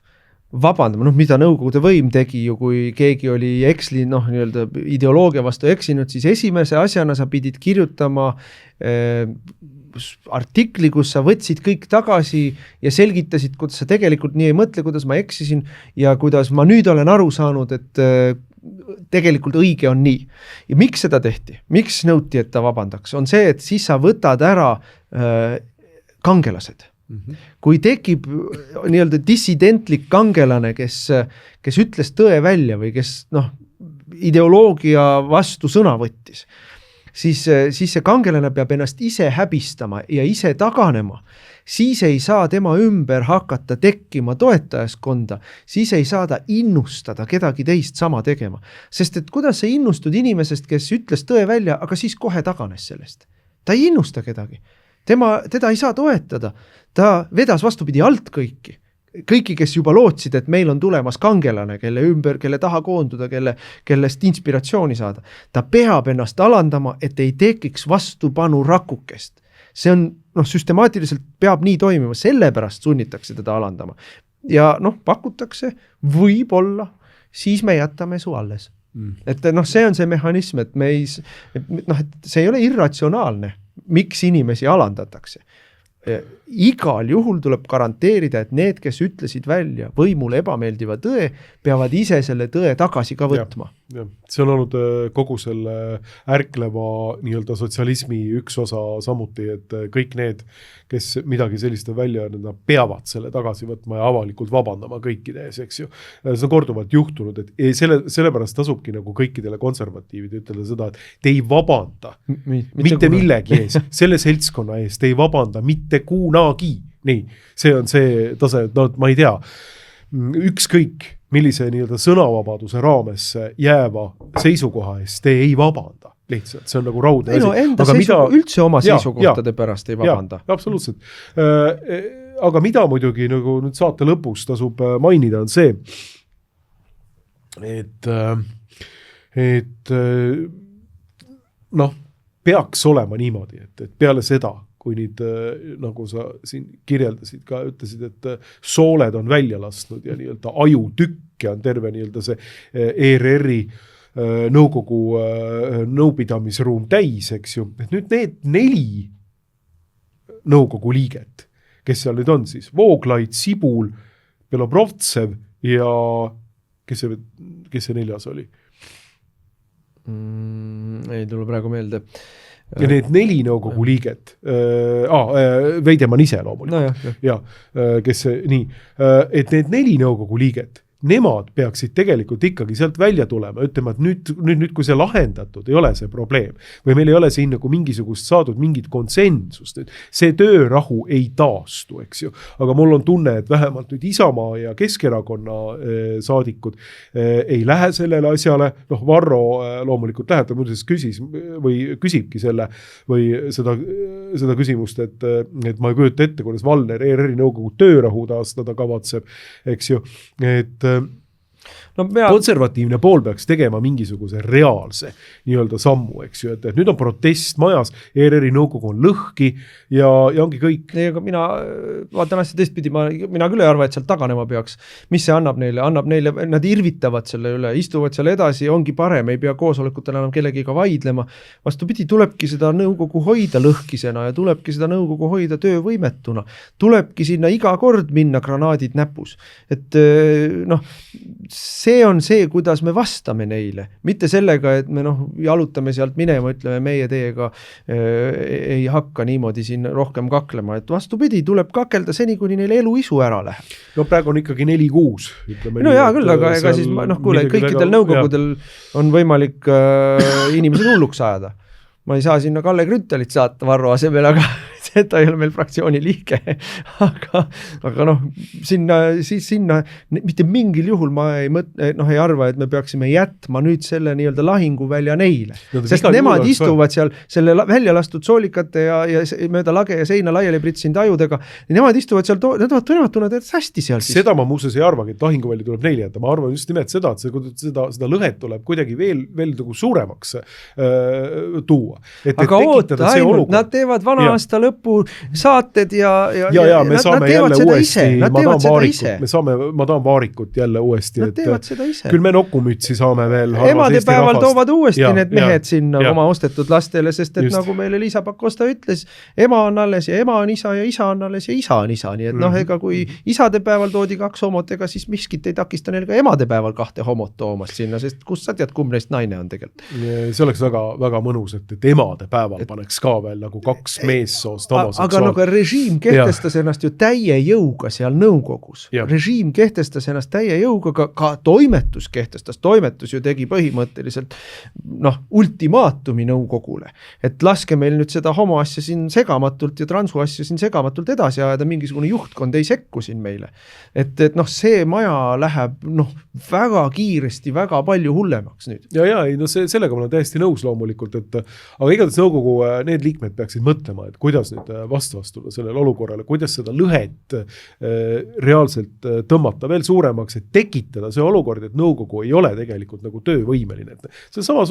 vabandama, mida Nõukogude võim tegi ju, kui keegi oli eksli, nii-öelda ideoloogia vastu eksinud, siis esimese asjana sa pidid kirjutama artikli, kus sa võtsid kõik tagasi ja selgitasid, kuidas sa tegelikult nii ei mõtle, kuidas ma eksisin ja kuidas ma nüüd olen aru saanud, et tegelikult õige on nii. Ja miks seda tehti? Miks nõuti, et ta vabandaks? On see, et siis sa võtad ära kangelased. Kui tekib nii-öelda dissidentlik kangelane, kes ütles tõe välja või kes ideoloogia vastu sõna võttis, siis see kangelane peab ennast ise häbistama ja ise taganema, siis ei saa tema ümber hakata tekkima toetajaskonda, siis ei saa ta innustada kedagi teist sama tegema. Sest et kuidas sa innustud inimesest, kes ütles tõe välja, aga siis kohe taganes sellest? Ta ei innusta kedagi. Teda ei saa toetada. Ta vedas vastupidi alt kõiki. kõiki, kes juba lootsid, et meil on tulemas kangelane, kelle taha koonduda, kellest inspiratsiooni saada. Ta peab ennast alandama, et ei tekiks vastupanu rakukest. See on, süstemaatiliselt peab nii toimima, sellepärast sunnitakse teda alandama. Ja pakutakse, võib-olla, siis me jätame su alles. Et see on see mehhanism, et et see ei ole irratsionaalne, miks inimesi alandatakse. Igal juhul tuleb garanteerida, et need, kes ütlesid välja võimule ebameeldiva tõe, peavad ise selle tõe tagasi ka võtma. Ja. See on olnud kogu selle ärkleva nii-öelda sotsialismi üks osa samuti, et kõik need, kes midagi sellist on välja, nad peavad selle tagasi võtma ja avalikult vabandama kõikide ees, eks ju. See on korduvalt juhtunud, et sellepärast tasubki nagu kõikidele konservatiivide ütelda seda, et te ei vabanda mitte millegi ees, selle seltskonna ees, te ei vabanda mitte kunagi. Nii, see on see tase, ma ei tea, ükskõik millise nii-öelda sõnavabaduse raames jääva seisukoha eest te ei vabanda. Lihtsalt, see on nagu raudne asi. Üldse oma seisukohtade pärast ei vabanda. Ja, absoluutselt. Aga mida muidugi nagu nüüd saate lõpus tasub mainida on see, et peaks olema niimoodi, et peale seda, kui nüüd, nagu sa siin kirjeldasid ka, ütlesid, et sooled on välja lastnud ja nii-öelda ajutükke on terve nii-öelda see ERR-i nõukogu nõupidamisruum täis, eks ju. Et nüüd need 4 nõukogu liiget, kes seal nüüd on siis, Vooglaid, Sibul, Belobrovtsev ja kes see 4. oli? Ei tule praegu meelde. Ja need 4 nõukogu liiget, Veidemann ise loomulikult, et need 4 nõukogu liiget, nemad peaksid tegelikult ikkagi sealt välja tulema, ütlema, et nüüd kui see lahendatud, ei ole see probleem, või meil ei ole siin nagu mingisugust saadud mingit konsensust, et see töörahu ei taastu, eks ju, aga mul on tunne, et vähemalt nüüd Isamaa ja Keskerakonna saadikud ei lähe sellele asjale, Varro loomulikult läheb, ta muudes küsibki selle või seda küsimust, et ma ei kujuta ette, kuidas Valner ERR-i nõukogu töörahu taastada kavatseb, eks ju, et konservatiivne pool peaks tegema mingisuguse reaalse nii-öelda sammu, eks ju, et nüüd on protest majas, ERR-i nõukogu on lõhki ja ongi kõik. Ei, aga mina vaatan asja teistpidi, mina küll ei arva, et sealt taganema peaks. Mis see annab neile, nad irvitavad selle üle, istuvad seal edasi, ongi parem, ei pea koosolekutel enam kellegiga vaidlema. Vastupidi, tulebki seda nõukogu hoida lõhkisena ja tulebki seda nõukogu hoida töövõimetuna. Tulebki sinna iga kord minna granaadid näpus. Et see on see, kuidas me vastame neile. Mitte sellega, et me jalutame sealt minema, ütleme, meie teiega ei hakka niimoodi siin rohkem kaklema. Et vastupidi, tuleb kakelda seni, kuni neil elu isu ära läheb. Praegu on ikkagi 4-6. Jaa küll, aga ega siis, kuule, kõikidel nõukogudel on võimalik inimesed hulluks ajada. Ma ei saa sinna Kalle Grüntalit saata Varro asemel, aga ta ei ole meil fraktsiooni liige, aga sinna mitte mingil juhul ma ei arva, et me peaksime jätma nüüd selle nii-öelda lahinguvälja neile, sest nemad istuvad seal selle välja lastud soolikate ja mööda lage ja seina laiali pritsinud ajudega, nemad istuvad seal, nemad tunnevad, et hästi seal siis. Seda ma muuseas ei arvagi, et lahinguvälja tuleb neile jätta, ma arvan just nimelt seda, et seda lõhet tuleb kuidagi veel nagu suuremaks tuua. Aga oota, ainult, nad teevad vana aasta lõppu saated ja me saame jälle uuesti Madame Vaarikut jälle uuesti. Nad teevad seda ise. Küll me nokumütsi saame veel. Emadepäeval toovad uuesti need mehed sinna oma ostetud lastele, sest et just. Nagu meile Liisa Pakosta ütles, ema on alles ja ema on isa ja isa on alles ja isa on isa. Nii et ega kui isadepäeval toodi 2 homot, ega siis miskit ei takista neil ka emadepäeval 2 homot toomast sinna, sest kus sa tead, kumb neist naine on tegelikult. See oleks väga, väga mõnus, et emadepäeval paneks ka veel nagu 2 meessoost aga nagu režiim kehtestas ennast ju täie jõuga seal nõukogus. Režiim kehtestas ennast täie jõuga, ka toimetus kehtestas. Toimetus ju tegi põhimõtteliselt ultimaatumi nõukogule. Et laske meil nüüd seda homo asja siin segamatult ja transu asja siin segamatult edasi ajada, mingisugune juhtkond ei sekku siin meile. Et see maja läheb väga kiiresti, väga palju hullemaks nüüd. Sellega ma olen täiesti nõus loomulikult, aga igatahes nõukogu need liikmed peaksid mõtlema, et kuidas kuidas nüüd vastu astuda sellele olukorrale, kuidas seda lõhet reaalselt tõmmata veel suuremaks, et tekitada see olukord, et nõukogu ei ole tegelikult nagu töövõimeline. See on sama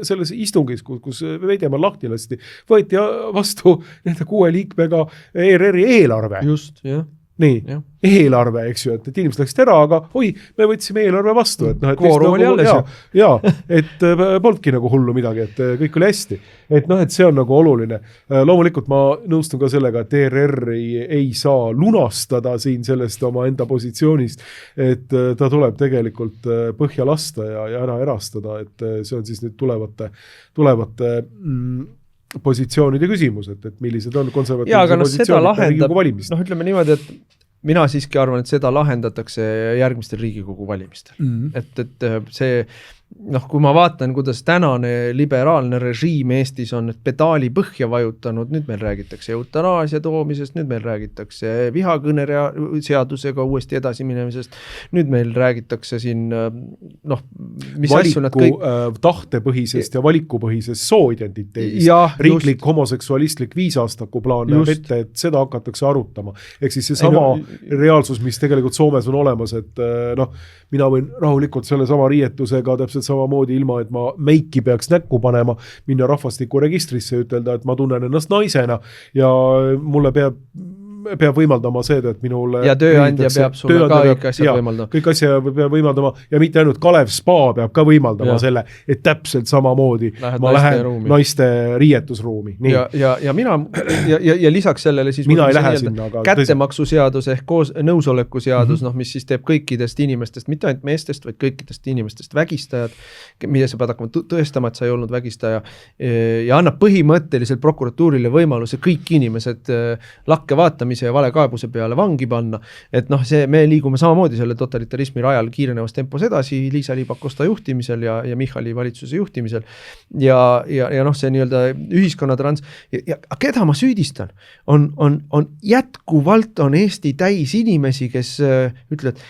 selles istungis, kus Veidemaa lahti lasti, võeti vastu nende 6 liikmega ERR-i eelarve. Just, jah. Nii, ja. Eelarve, eks ju, et inimesed läksid ära, aga me võtsime eelarve vastu. Et kvoorum oli alles. Ja, et polnudki nagu hullu midagi, et kõik oli hästi. Et see on nagu oluline. Loomulikult ma nõustun ka sellega, et ERR ei saa lunastada siin sellest oma enda positsioonist, et ta tuleb tegelikult põhja lasta ja ära erastada, et see on siis nüüd tulevate positsioonide küsimus, et millised on konservatiivse positsioonid Riigikogu valimist. Ütleme niimoodi, et mina siiski arvan, et seda lahendatakse järgmistel Riigikogu valimistel. Et see, kui ma vaatan, kuidas tänane liberaalne režiim Eestis on pedaali põhja vajutanud, nüüd meil räägitakse eutanaasia toomisest, nüüd meil räägitakse vihakõne seadusega uuesti edasi minemisest, nüüd meil räägitakse siin, mis asju nad kõik... tahtepõhisest ja valikupõhisest sooidentiteedist, riiklik homoseksualistlik 5-aastaku plaan näeb ette, et seda hakatakse arutama. Ehk siis see sama reaalsus, mis tegelikult Soomes on olemas, et mina võin rahulikult selle sama riietusega täpselt samamoodi ilma, et ma meiki peaks näkku panema, minna rahvastikuregistrisse ja ütelda, et ma tunnen ennast naisena ja mulle peab võimaldama seda, et minule... Ja tööandja peab sulle ka kõik asjad võimaldama. Kõik asja peab võimaldama ja mitte ainult Kalev Spa peab ka võimaldama selle, et täpselt samamoodi ma lähen naiste riietusruumi. Nii. Ja mina, ja lisaks sellele siis mina ei lähe sinna, aga kättemaksuseadus ehk nõusoleku seadus, mis siis teeb kõikidest inimestest, mitte ainult meestest, vaid kõikidest inimestest vägistajad, mida sa pead hakkama tõestama, et sa ei olnud vägistaja ja annab põhimõtteliselt prokuratuurile võimaluse kõik inimesed lakke vaatamise ja valekaebuse peale vangi panna, et me liigume samamoodi selle totalitarismi rajal kiirenevas tempos edasi Liisa-Ly Pakosta juhtimisel ja Michali valitsuse juhtimisel ja see nii-öelda ühiskonna keda ma süüdistan? On jätkuvalt on Eesti täis inimesi, kes ütlevad,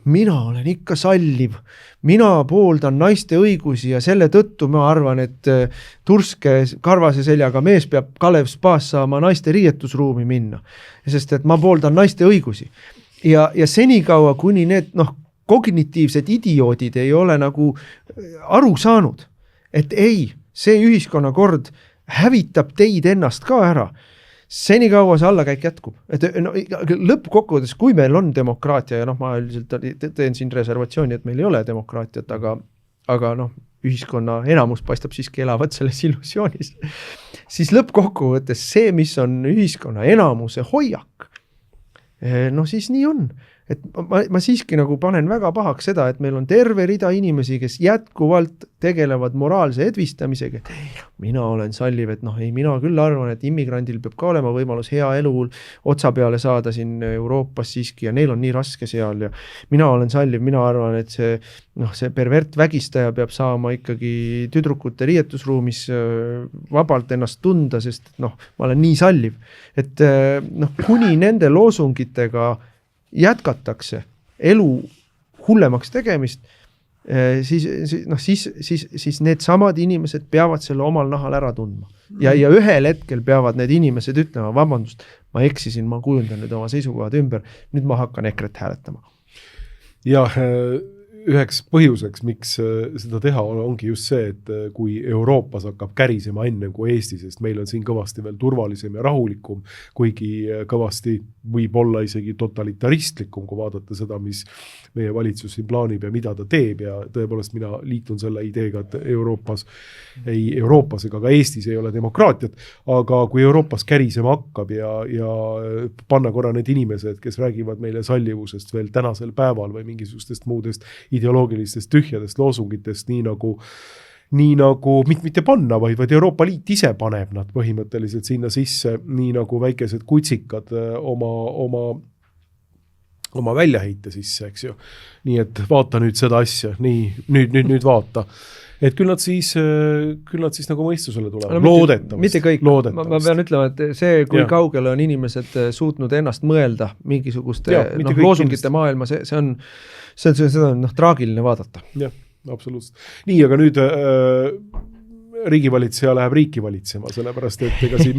mina olen ikka salliv, mina pooldan naiste õigusi ja selle tõttu ma arvan, et turske karvase seljaga mees peab Kalev Spaas saama naiste riietusruumi minna, sest et ma pooldan naiste õigusi. Ja senikaua, kuni need kognitiivsed idioodid ei ole nagu aru saanud, et ei, see ühiskonnakord hävitab teid ennast ka ära, senikaua see allakäik jätkub. Et lõppkokkuvõttes, kui meil on demokraatia ja ma üldiselt teen siin reservatsiooni, et meil ei ole demokraatiat, aga ühiskonna enamus paistab siiski elavat selles illusioonis, siis lõppkokkuvõttes see, mis on ühiskonna enamuse hoiak, siis nii on. Et ma siiski nagu panen väga pahaks seda, et meil on terve rida inimesi, kes jätkuvalt tegelevad moraalse edvistamisega, et mina olen salliv, et mina küll arvan, et immigrandil peab ka olema võimalus hea elu otsa peale saada siin Euroopas siiski ja neil on nii raske seal ja mina olen salliv, mina arvan, et see pervert vägistaja peab saama ikkagi tüdrukute riietusruumis vabalt ennast tunda, sest ma olen nii salliv. Et kuni nende loosungitega jätkatakse elu hullemaks tegemist, siis need samad inimesed peavad selle omal nahal ära tundma. Ja ühel hetkel peavad need inimesed ütlema, vabandust, ma eksisin, ma kujundan nüüd oma seisukohad ümber, nüüd ma hakkan EKRE-t hääletama. Ja üheks põhjuseks, miks seda teha ongi just see, et kui Euroopas hakkab kärisema enne kui Eesti, sest meil on siin kõvasti veel turvalisem ja rahulikum, kuigi kõvasti võib olla isegi totalitaristlikum, kui vaadata seda, mis meie valitsus siin plaanib ja mida ta teeb ja tõepoolest mina liitun selle ideega, et Euroopas ega ka Eestis ei ole demokraatiat, aga kui Euroopas kärisema hakkab ja panna korra need inimesed, kes räägivad meile sallivusest veel tänasel päeval või mingisugustest muudest ideoloogilistest tühjadest loosungitest, nii nagu mitte panna, vaid Euroopa Liit ise paneb nad põhimõtteliselt sinna sisse, nii nagu väikesed kutsikad oma väljaheite sisse, eks ju. Nii et vaata nüüd seda asja, nüüd vaata. Et küll nad siis nagu mõistusele tulevad, loodetavasti. Mitte kõik, ma pean ütlema, et see, kui kaugele on inimesed suutnud ennast mõelda mingisuguste loosungite maailma, see on traagiline vaadata. Jah, absoluutselt. Nii, aga nüüd riigivalitseja läheb riiki valitsema, sellepärast et ega siin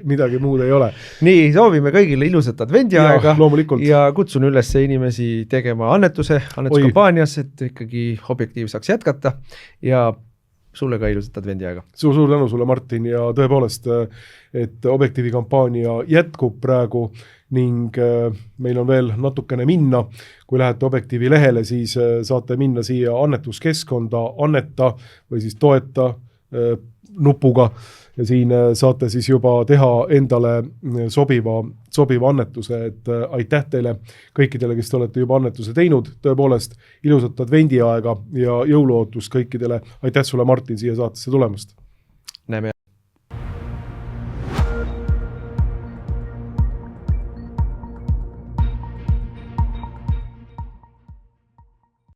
midagi muud ei ole. Nii, soovime kõigile ilusat advendiaega ja kutsun üles inimesi tegema annetuskampaanias, et ikkagi Objektiiv saaks jätkata ja sulle ka ilusat advendiaega. Suur tänu sulle, Martin, ja tõepoolest, et Objektiivi kampaania jätkub praegu ning meil on veel natukene minna. Kui lähete Objektiivi lehele, siis saate minna siia annetuskeskkonda, anneta või siis toeta nupuga ja siin saate siis juba teha endale sobiva annetuse, et aitäh teile kõikidele, kes te olete juba annetuse teinud, tõepoolest ilusat advendiaega ja jõuluootust kõikidele. Aitäh sulle, Martin, siia saatesse tulemast. Näeme.